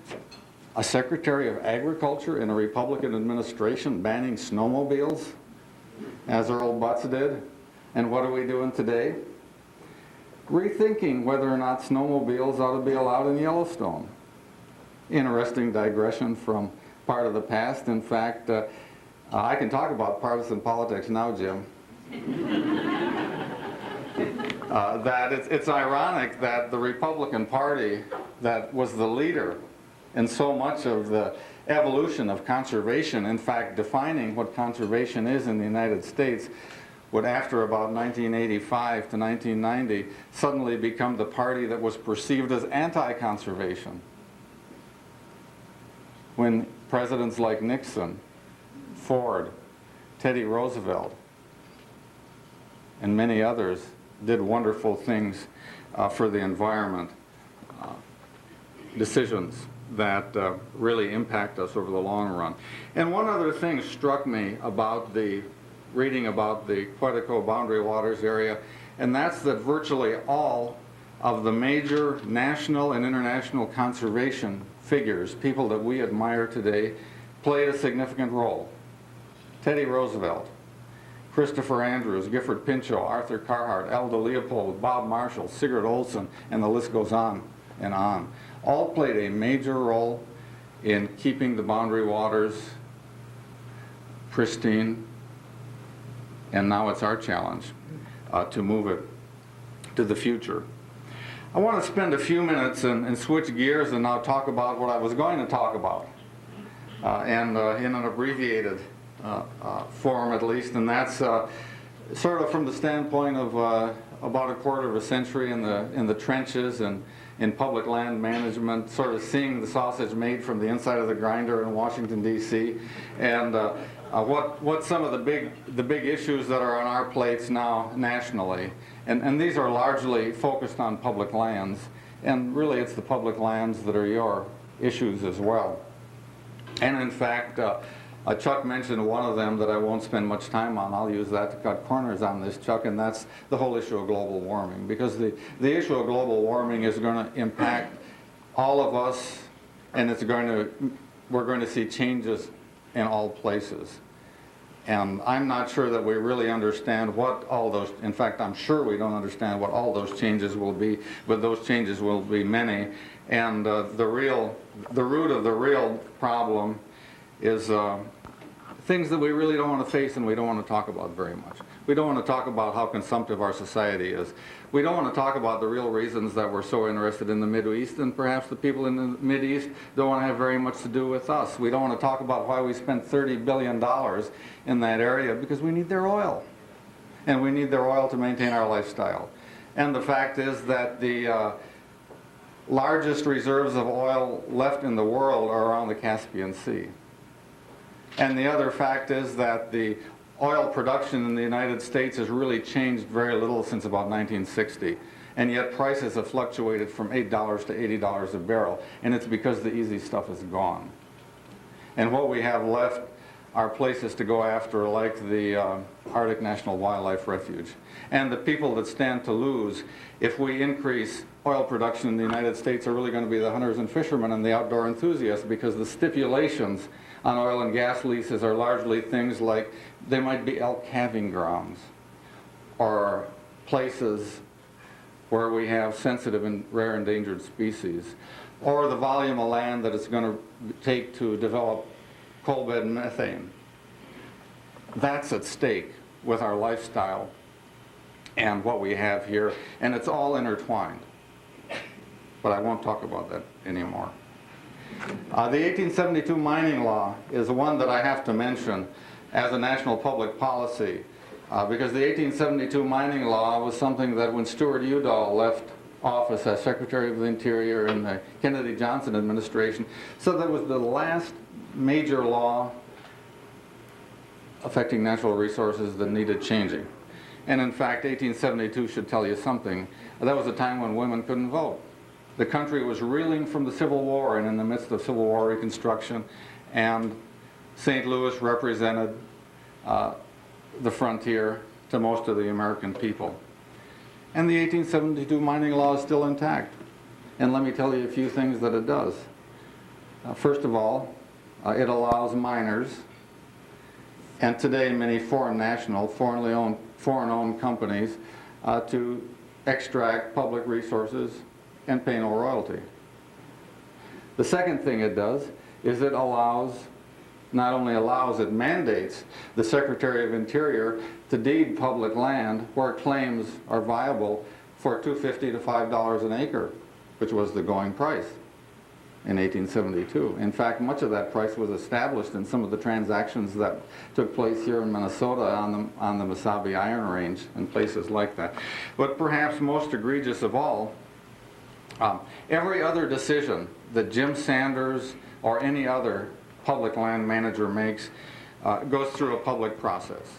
a Secretary of Agriculture in a Republican administration banning snowmobiles, as Earl Butz did. And what are we doing today? Rethinking whether or not snowmobiles ought to be allowed in Yellowstone. Interesting digression from part of the past. In fact, I can talk about partisan politics now, Jim. That it's ironic that the Republican Party that was the leader in so much of the evolution of conservation, in fact defining what conservation is in the United States, would after about 1985 to 1990 suddenly become the party that was perceived as anti-conservation. When presidents like Nixon, Ford, Teddy Roosevelt, and many others did wonderful things for the environment, decisions that really impact us over the long run. And one other thing struck me about reading about the Quetico Boundary Waters area, and that's that virtually all of the major national and international conservation figures, people that we admire today, played a significant role. Teddy Roosevelt, Christopher Andrews, Gifford Pinchot, Arthur Carhart, Aldo Leopold, Bob Marshall, Sigurd Olson, and the list goes on and on. All played a major role in keeping the boundary waters pristine, and now it's our challenge to move it to the future. I want to spend a few minutes and switch gears and now talk about what I was going to talk about, and in an abbreviated form at least, and that's sort of from the standpoint of about a quarter of a century in the trenches and in public land management, sort of seeing the sausage made from the inside of the grinder in Washington, D.C., and what some of the big issues that are on our plates now nationally. And these are largely focused on public lands, and really it's the public lands that are your issues as well. And in fact, Chuck mentioned one of them that I won't spend much time on. I'll use that to cut corners on this, Chuck, and that's the whole issue of global warming. Because the issue of global warming is going to impact all of us, and we're going to see changes in all places. And I'm not sure that we really understand what all those, in fact, I'm sure we don't understand what all those changes will be, but those changes will be many. And the root of the real problem is things that we really don't want to face and we don't want to talk about very much. We don't want to talk about how consumptive our society is. We don't want to talk about the real reasons that we're so interested in the Middle East, and perhaps the people in the Middle East don't want to have very much to do with us. We don't want to talk about why we spent $30 billion in that area, because we need their oil. And we need their oil to maintain our lifestyle. And the fact is that the largest reserves of oil left in the world are around the Caspian Sea. And the other fact is that the oil production in the United States has really changed very little since about 1960. And yet prices have fluctuated from $8 to $80 a barrel. And it's because the easy stuff is gone. And what we have left are places to go after, like the Arctic National Wildlife Refuge. And the people that stand to lose if we increase oil production in the United States are really going to be the hunters and fishermen and the outdoor enthusiasts, because the stipulations on oil and gas leases are largely things like they might be elk calving grounds or places where we have sensitive and rare endangered species, or the volume of land that it's going to take to develop coal bed methane. That's at stake with our lifestyle and what we have here, and it's all intertwined. But I won't talk about that anymore. The 1872 mining law is one that I have to mention as a national public policy, because the 1872 mining law was something that when Stuart Udall left office as Secretary of the Interior in the Kennedy-Johnson administration, so that was the last major law affecting natural resources that needed changing. And in fact, 1872 should tell you something. That was a time when women couldn't vote. The country was reeling from the Civil War and in the midst of Civil War reconstruction, and St. Louis represented the frontier to most of the American people. And the 1872 mining law is still intact. And let me tell you a few things that it does. First of all, it allows miners, and today many foreign-owned companies, to extract public resources and pay no royalty. The second thing it does is it mandates the Secretary of Interior to deed public land where claims are viable for $2.50 to $5 an acre, which was the going price in 1872. In fact, much of that price was established in some of the transactions that took place here in Minnesota on the Mesabi Iron Range and places like that. But perhaps most egregious of all, every other decision that Jim Sanders or any other public land manager makes goes through a public process.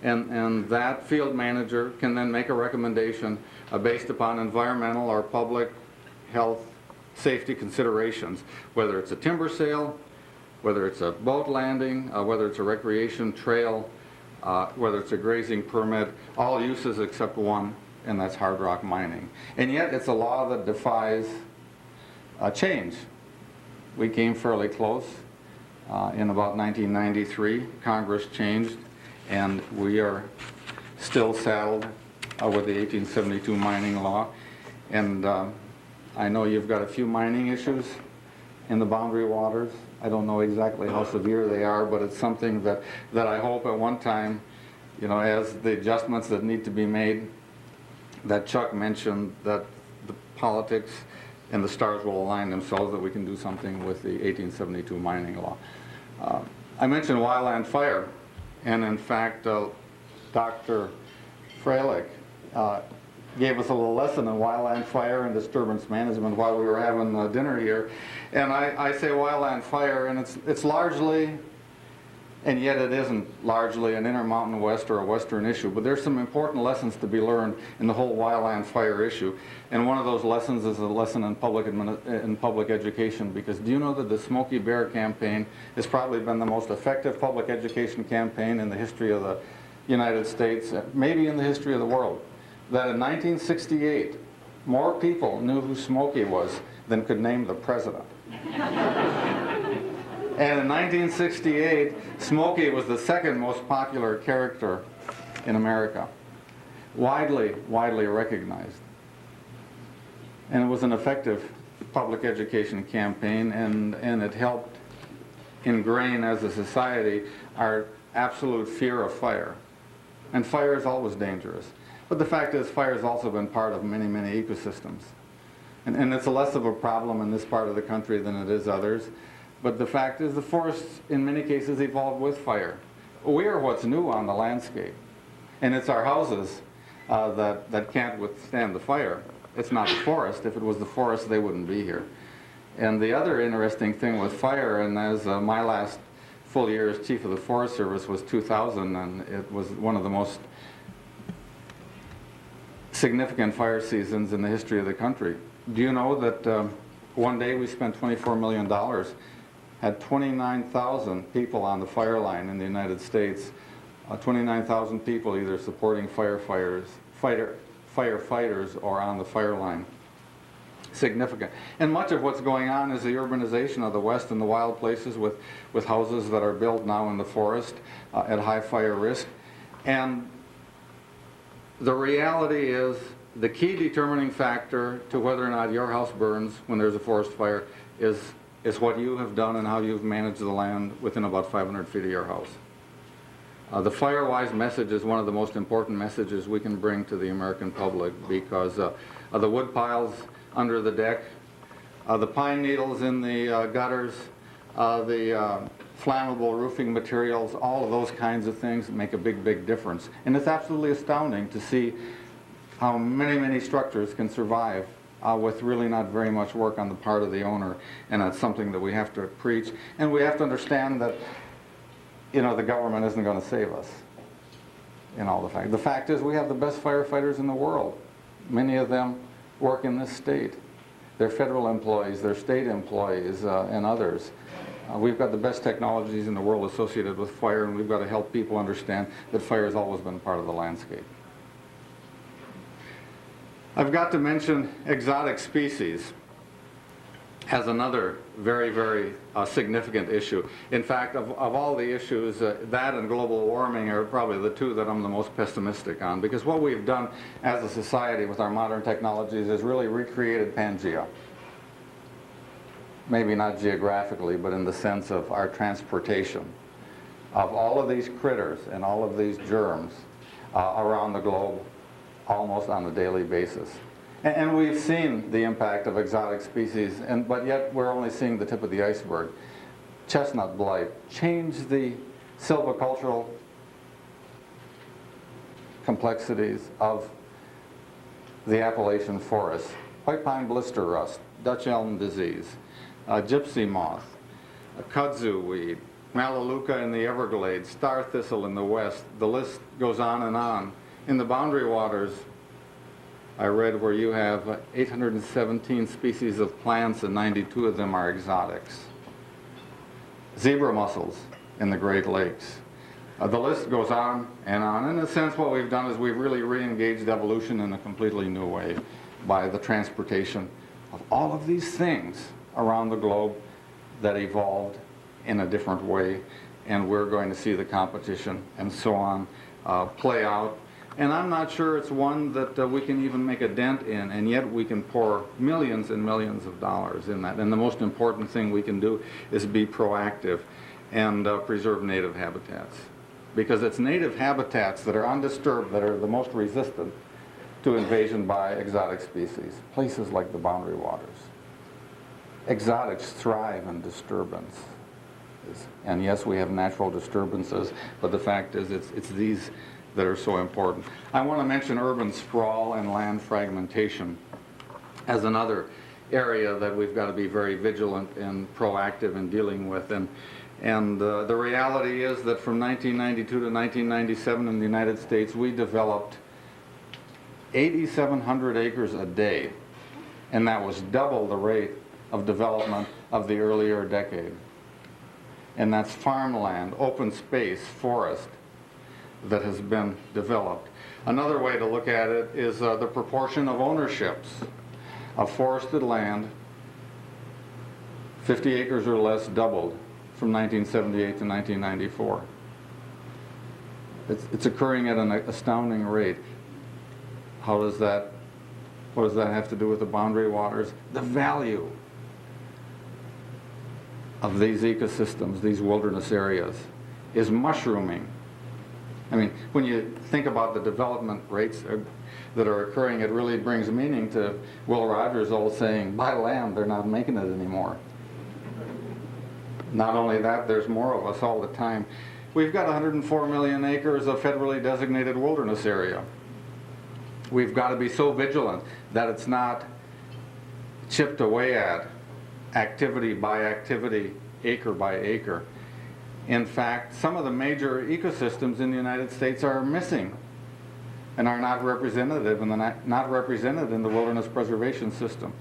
And that field manager can then make a recommendation based upon environmental or public health safety considerations, whether it's a timber sale, whether it's a boat landing, whether it's a recreation trail, whether it's a grazing permit, all uses except one, and that's hard rock mining. And yet it's a law that defies change. We came fairly close. In about 1993, Congress changed, and we are still saddled with the 1872 mining law. And I know you've got a few mining issues in the boundary waters. I don't know exactly how severe they are, but it's something that I hope at one time, as the adjustments that need to be made, that Chuck mentioned, that the politics and the stars will align themselves, that we can do something with the 1872 mining law. I mentioned wildland fire, and in fact, Dr. Freilich gave us a little lesson in wildland fire and disturbance management while we were having dinner here. And I say wildland fire, and it's largely, and yet it isn't largely, an Intermountain West or a Western issue. But there's some important lessons to be learned in the whole wildland fire issue. And one of those lessons is a lesson in public education, because do you know that the Smokey Bear campaign has probably been the most effective public education campaign in the history of the United States, maybe in the history of the world? That in 1968, more people knew who Smokey was than could name the president. And in 1968, Smokey was the second most popular character in America, widely recognized. And it was an effective public education campaign, and it helped ingrain as a society our absolute fear of fire. And fire is always dangerous. But the fact is, fire has also been part of many, many ecosystems. And it's less of a problem in this part of the country than it is others. But the fact is, the forests, in many cases, evolved with fire. We are what's new on the landscape. And it's our houses that can't withstand the fire. It's not the forest. If it was the forest, they wouldn't be here. And the other interesting thing with fire, and as my last full year as Chief of the Forest Service was 2000, and it was one of the most significant fire seasons in the history of the country. Do you know that one day we spent $24 million, had 29,000 people on the fire line in the United States, 29,000 people either supporting firefighters or on the fire line. Significant. And much of what's going on is the urbanization of the West and the wild places with houses that are built now in the forest at high fire risk. And the reality is the key determining factor to whether or not your house burns when there's a forest fire is what you have done and how you've managed the land within about 500 feet of your house. The Firewise message is one of the most important messages we can bring to the American public, because of the wood piles under the deck, the pine needles in the gutters, the flammable roofing materials, all of those kinds of things make a big difference. And it's absolutely astounding to see how many structures can survive with really not very much work on the part of the owner. And that's something that we have to preach. And we have to understand that, you know, the government isn't going to save us in all the fact. The fact is, we have the best firefighters in the world. Many of them work in this state. They're federal employees, they're state employees, and others. We've got the best technologies in the world associated with fire, and we've got to help people understand that fire has always been part of the landscape. I've got to mention exotic species as another very significant issue. In fact, of all the issues, that and global warming are probably the two that I'm the most pessimistic on, because what we've done as a society with our modern technologies is really recreated Pangea. Maybe not geographically, but in the sense of our transportation of all of these critters and all of these germs around the globe almost on a daily basis. And we've seen the impact of exotic species, but yet we're only seeing the tip of the iceberg. Chestnut blight changed the silvicultural complexities of the Appalachian forest. White pine blister rust, Dutch elm disease, gypsy moth, kudzu weed, melaleuca in the Everglades, star thistle in the west. The list goes on and on. In the boundary waters, I read where you have 817 species of plants and 92 of them are exotics. Zebra mussels in the Great Lakes. The list goes on. In a sense, what we've done is we've really re-engaged evolution in a completely new way by the transportation of all of these things around the globe that evolved in a different way. And we're going to see the competition and so on play out. And I'm not sure it's one that we can even make a dent in, and yet we can pour millions and millions of dollars in that. And the most important thing we can do is be proactive and preserve native habitats. Because it's native habitats that are undisturbed that are the most resistant to invasion by exotic species. Places like the boundary waters. Exotics thrive in disturbance. And yes, we have natural disturbances, but the fact is it's these that are so important. I want to mention urban sprawl and land fragmentation as another area that we've got to be very vigilant and proactive in dealing with. And the reality is that from 1992 to 1997 in the United States, we developed 8,700 acres a day, and that was double the rate of development of the earlier decade. And that's farmland, open space, forest that has been developed. Another way to look at it is the proportion of ownerships of forested land, 50 acres or less, doubled from 1978 to 1994. It's occurring at an astounding rate. What does that have to do with the boundary waters? The value of these ecosystems, these wilderness areas, is mushrooming. I mean, when you think about the development rates that are occurring, it really brings meaning to Will Rogers' old saying, buy land, they're not making it anymore. Not only that, there's more of us all the time. We've got 104 million acres of federally designated wilderness area. We've got to be so vigilant that it's not chipped away at, activity by activity, acre by acre. In fact, some of the major ecosystems in the United States are missing and are not representative and not represented in the wilderness preservation system.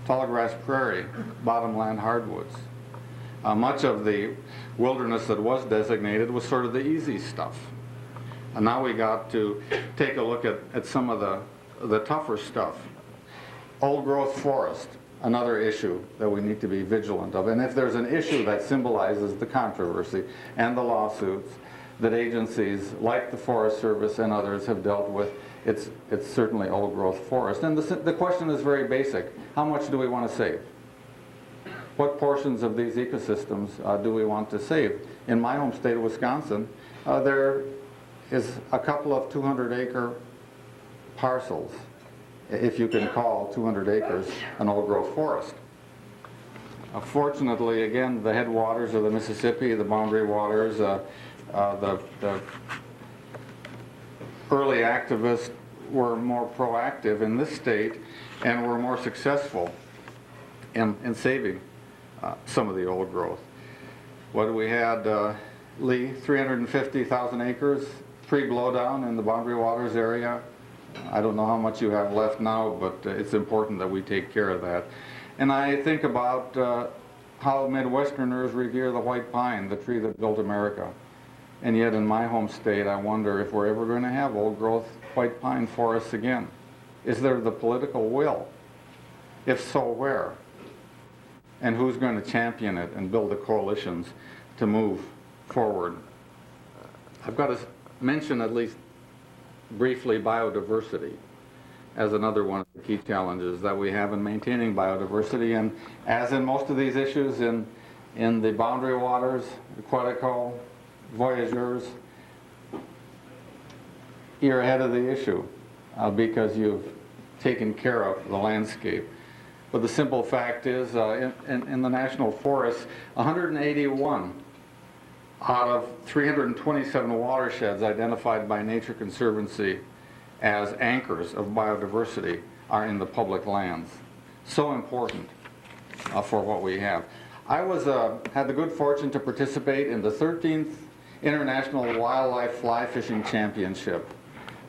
Tall grass prairie, bottomland hardwoods. Much of the wilderness that was designated was sort of the easy stuff. And now we got to take a look at some of the tougher stuff. Old growth forest, another issue that we need to be vigilant of. And if there's an issue that symbolizes the controversy and the lawsuits that agencies like the Forest Service and others have dealt with, it's certainly old growth forest. And the question is very basic. How much do we want to save? What portions of these ecosystems do we want to save? In my home state of Wisconsin, there is a couple of 200-acre parcels, if you can call 200 acres an old-growth forest. Fortunately, again, the headwaters of the Mississippi, the boundary waters, the early activists were more proactive in this state and were more successful in saving some of the old growth. What we had, Lee, 350,000 acres pre-blowdown in the boundary waters area. I don't know how much you have left now, but it's important that we take care of that. And I think about how Midwesterners revere the white pine, the tree that built America. And yet in my home state, I wonder if we're ever going to have old growth white pine forests again. Is there the political will? If so, where? And who's going to champion it and build the coalitions to move forward? I've got to mention at least briefly biodiversity as another one of the key challenges that we have in maintaining biodiversity. And as in most of these issues in the boundary waters, Quetico, Voyageurs, you're ahead of the issue because you've taken care of the landscape. But the simple fact is, in the national forests, 181 out of 327 watersheds identified by Nature Conservancy as anchors of biodiversity are in the public lands. So important for what we have. I had the good fortune to participate in the 13th International Wildlife Fly Fishing Championship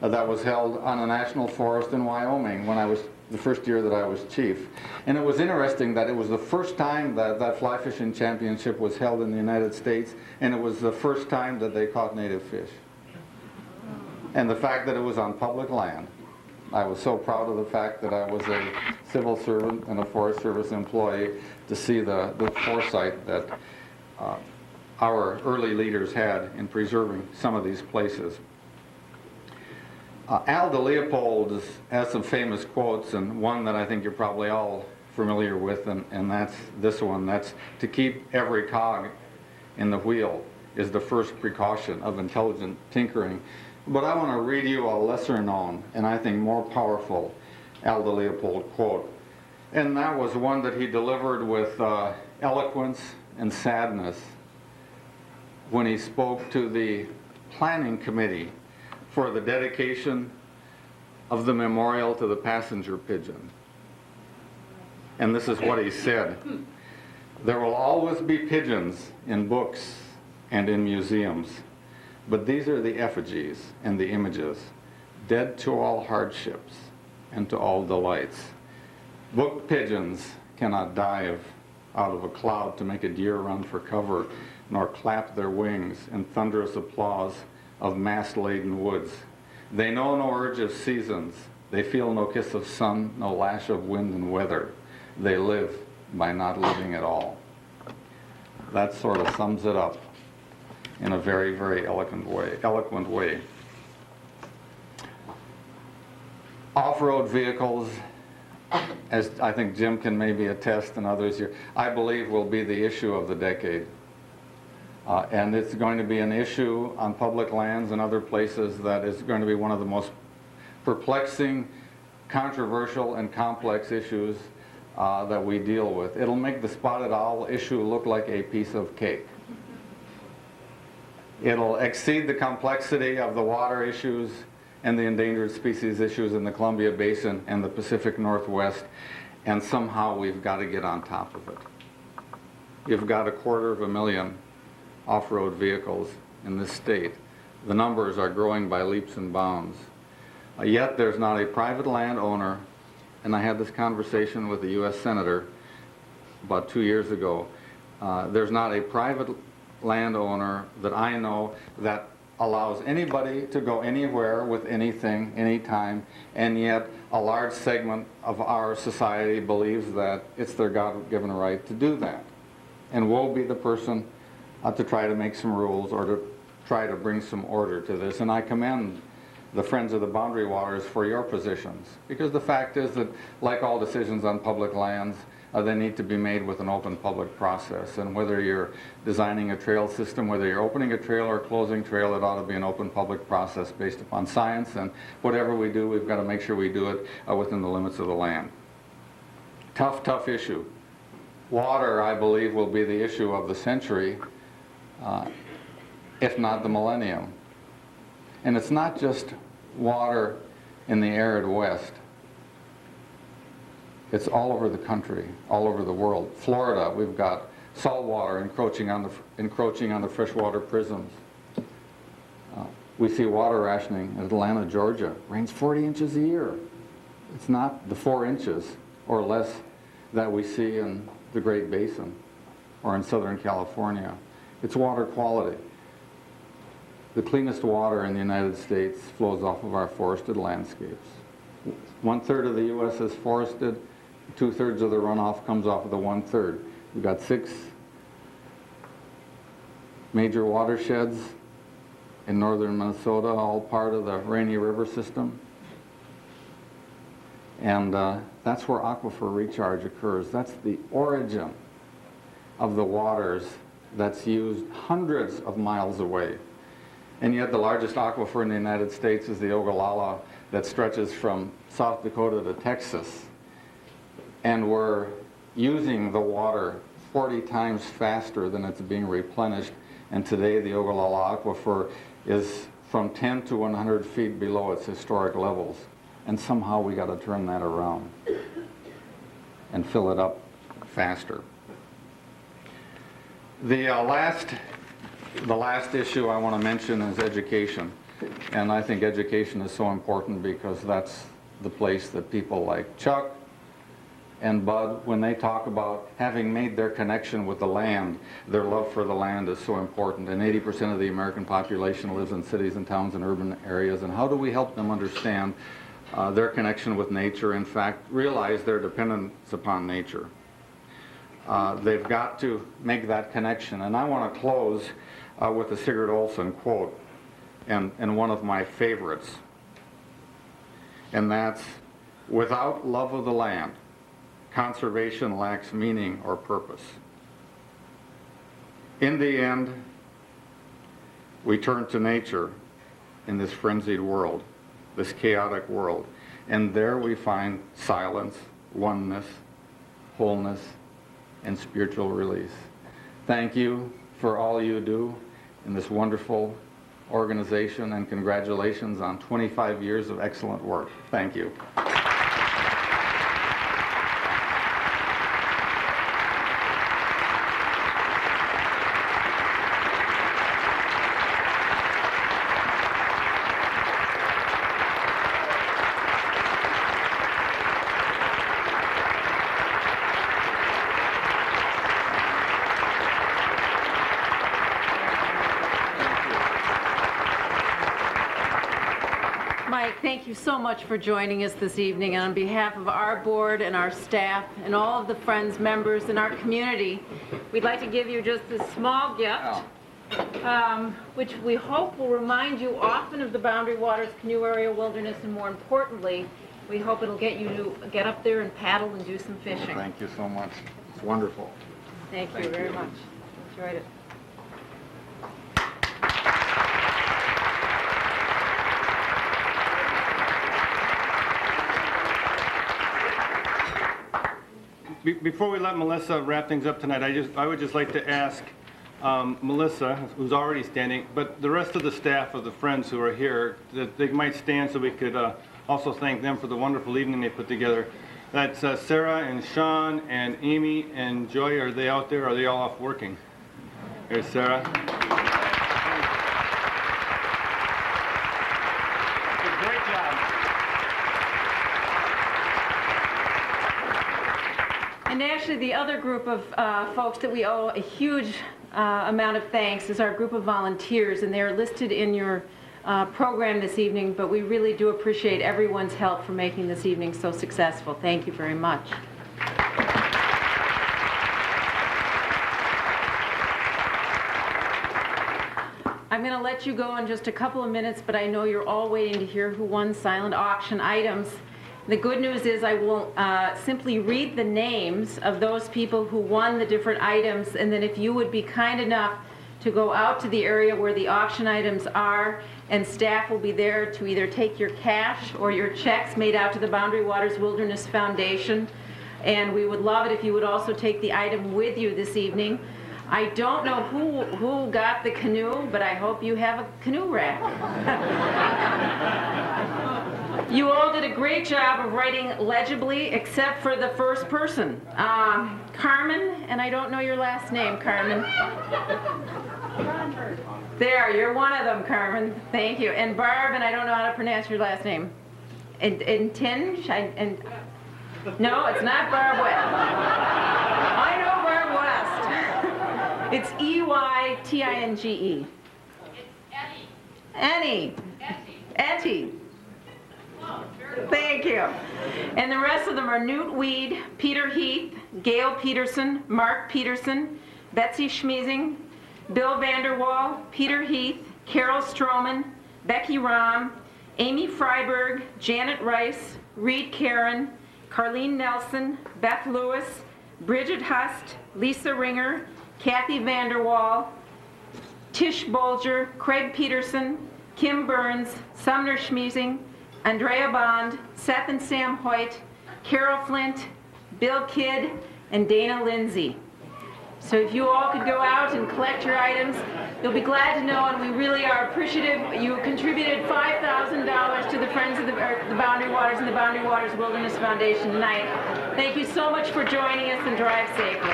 that was held on a national forest in Wyoming when I was the first year that I was chief. And it was interesting that it was the first time that fly fishing championship was held in the United States, and it was the first time that they caught native fish. And the fact that it was on public land, I was so proud of the fact that I was a civil servant and a Forest Service employee to see the foresight that our early leaders had in preserving some of these places. Al de Leopold has some famous quotes, and one that I think you're probably all familiar with, and that's this one. That's, to keep every cog in the wheel is the first precaution of intelligent tinkering. But I want to read you a lesser known, and I think more powerful, Al de Leopold quote. And that was one that he delivered with eloquence and sadness when he spoke to the planning committee for the dedication of the memorial to the passenger pigeon. And this is what he said: "There will always be pigeons in books and in museums, but these are the effigies and the images, dead to all hardships and to all delights. Book pigeons cannot dive out of a cloud to make a deer run for cover, nor clap their wings in thunderous applause of mast-laden woods. They know no urge of seasons. They feel no kiss of sun, no lash of wind and weather. They live by not living at all." That sort of sums it up in a very, very eloquent way. Off-road vehicles, as I think Jim can maybe attest and others here, I believe will be the issue of the decade. And it's going to be an issue on public lands and other places that is going to be one of the most perplexing, controversial, and complex issues that we deal with. It'll make the spotted owl issue look like a piece of cake. It'll exceed the complexity of the water issues and the endangered species issues in the Columbia Basin and the Pacific Northwest, and somehow we've got to get on top of it. You've got 250,000 off-road vehicles in this state. The numbers are growing by leaps and bounds. Yet there's not a private landowner, and I had this conversation with a U.S. Senator about 2 years ago. There's not a private landowner that I know that allows anybody to go anywhere with anything, anytime, and yet a large segment of our society believes that it's their God-given right to do that. And woe be the person to try to make some rules or to try to bring some order to this. And I commend the Friends of the Boundary Waters for your positions, because the fact is that, like all decisions on public lands, they need to be made with an open public process. And whether you're designing a trail system, whether you're opening a trail or closing trail, it ought to be an open public process based upon science. And whatever we do, we've got to make sure we do it within the limits of the land. Tough issue. Water, I believe, will be the issue of the century, if not the millennium. And it's not just water in the arid West. It's all over the country, all over the world. Florida, we've got salt water encroaching on the freshwater prisons. We see water rationing in Atlanta, Georgia. Rains 40 inches a year. It's not the 4 inches or less that we see in the Great Basin or in Southern California. It's water quality. The cleanest water in the United States flows off of our forested landscapes. 1/3 of the U.S. is forested. 2/3 of the runoff comes off of the 1/3. We've got 6 major watersheds in northern Minnesota, all part of the Rainy River system. And that's where aquifer recharge occurs. That's the origin of the waters that's used hundreds of miles away. And yet the largest aquifer in the United States is the Ogallala that stretches from South Dakota to Texas. And we're using the water 40 times faster than it's being replenished. And today the Ogallala aquifer is from 10 to 100 feet below its historic levels. And somehow we got to turn that around and fill it up faster. The last issue I want to mention is education. And I think education is so important because that's the place that people like Chuck and Bud, when they talk about having made their connection with the land, their love for the land is so important. And 80% of the American population lives in cities and towns and urban areas. And how do we help them understand their connection with nature, in fact, realize their dependence upon nature? They've got to make that connection. And I want to close with a Sigurd Olson quote, and one of my favorites. And that's, "Without love of the land, conservation lacks meaning or purpose. In the end, we turn to nature in this frenzied world, this chaotic world, and there we find silence, oneness, wholeness, and spiritual release." Thank you for all you do in this wonderful organization, and congratulations on 25 years of excellent work. Thank you. Mike, thank you so much for joining us this evening. And on behalf of our board and our staff and all of the Friends members in our community, we'd like to give you just this small gift, which we hope will remind you often of the Boundary Waters Canoe Area Wilderness, and more importantly, we hope it'll get you to get up there and paddle and do some fishing. Thank you so much. It's wonderful. Thank you very much. Enjoyed it. Before we let Melissa wrap things up tonight, I would just like to ask Melissa, who's already standing, but the rest of the staff of the Friends who are here, that they might stand so we could also thank them for the wonderful evening they put together. That's Sarah and Sean and Amy and Joy. Are they out there? Or are they all off working? Here's Sarah. Great job. And actually, the other group of folks that we owe a huge amount of thanks is our group of volunteers, and they are listed in your program this evening, but we really do appreciate everyone's help for making this evening so successful. Thank you very much. I'm going to let you go in just a couple of minutes, but I know you're all waiting to hear who won silent auction items. The good news is I will simply read the names of those people who won the different items, and then if you would be kind enough to go out to the area where the auction items are, and staff will be there to either take your cash or your checks made out to the Boundary Waters Wilderness Foundation. And we would love it if you would also take the item with you this evening. I don't know who got the canoe, but I hope you have a canoe rack. You all did a great job of writing legibly, except for the first person. Carmen, and I don't know your last name, Carmen. There, you're one of them, Carmen. Thank you. And Barb, and I don't know how to pronounce your last name. And Tinge? No, it's not Barb West. I know Barb West. It's E-Y-T-I-N-G-E. It's Annie. Etty. Thank you. And the rest of them are Newt Weed, Peter Heath, Gail Peterson, Mark Peterson, Betsy Schmeezing, Bill Vanderwall, Peter Heath, Carol Stroman, Becky Rahm, Amy Freiberg, Janet Rice, Reed Karen, Carlene Nelson, Beth Lewis, Bridget Hust, Lisa Ringer, Kathy Vanderwall, Tish Bolger, Craig Peterson, Kim Burns, Sumner Schmeezing, Andrea Bond, Seth and Sam Hoyt, Carol Flint, Bill Kidd, and Dana Lindsay. So if you all could go out and collect your items, you'll be glad to know, and we really are appreciative. You contributed $5,000 to the Friends of the Boundary Waters and the Boundary Waters Wilderness Foundation tonight. Thank you so much for joining us, and drive safely.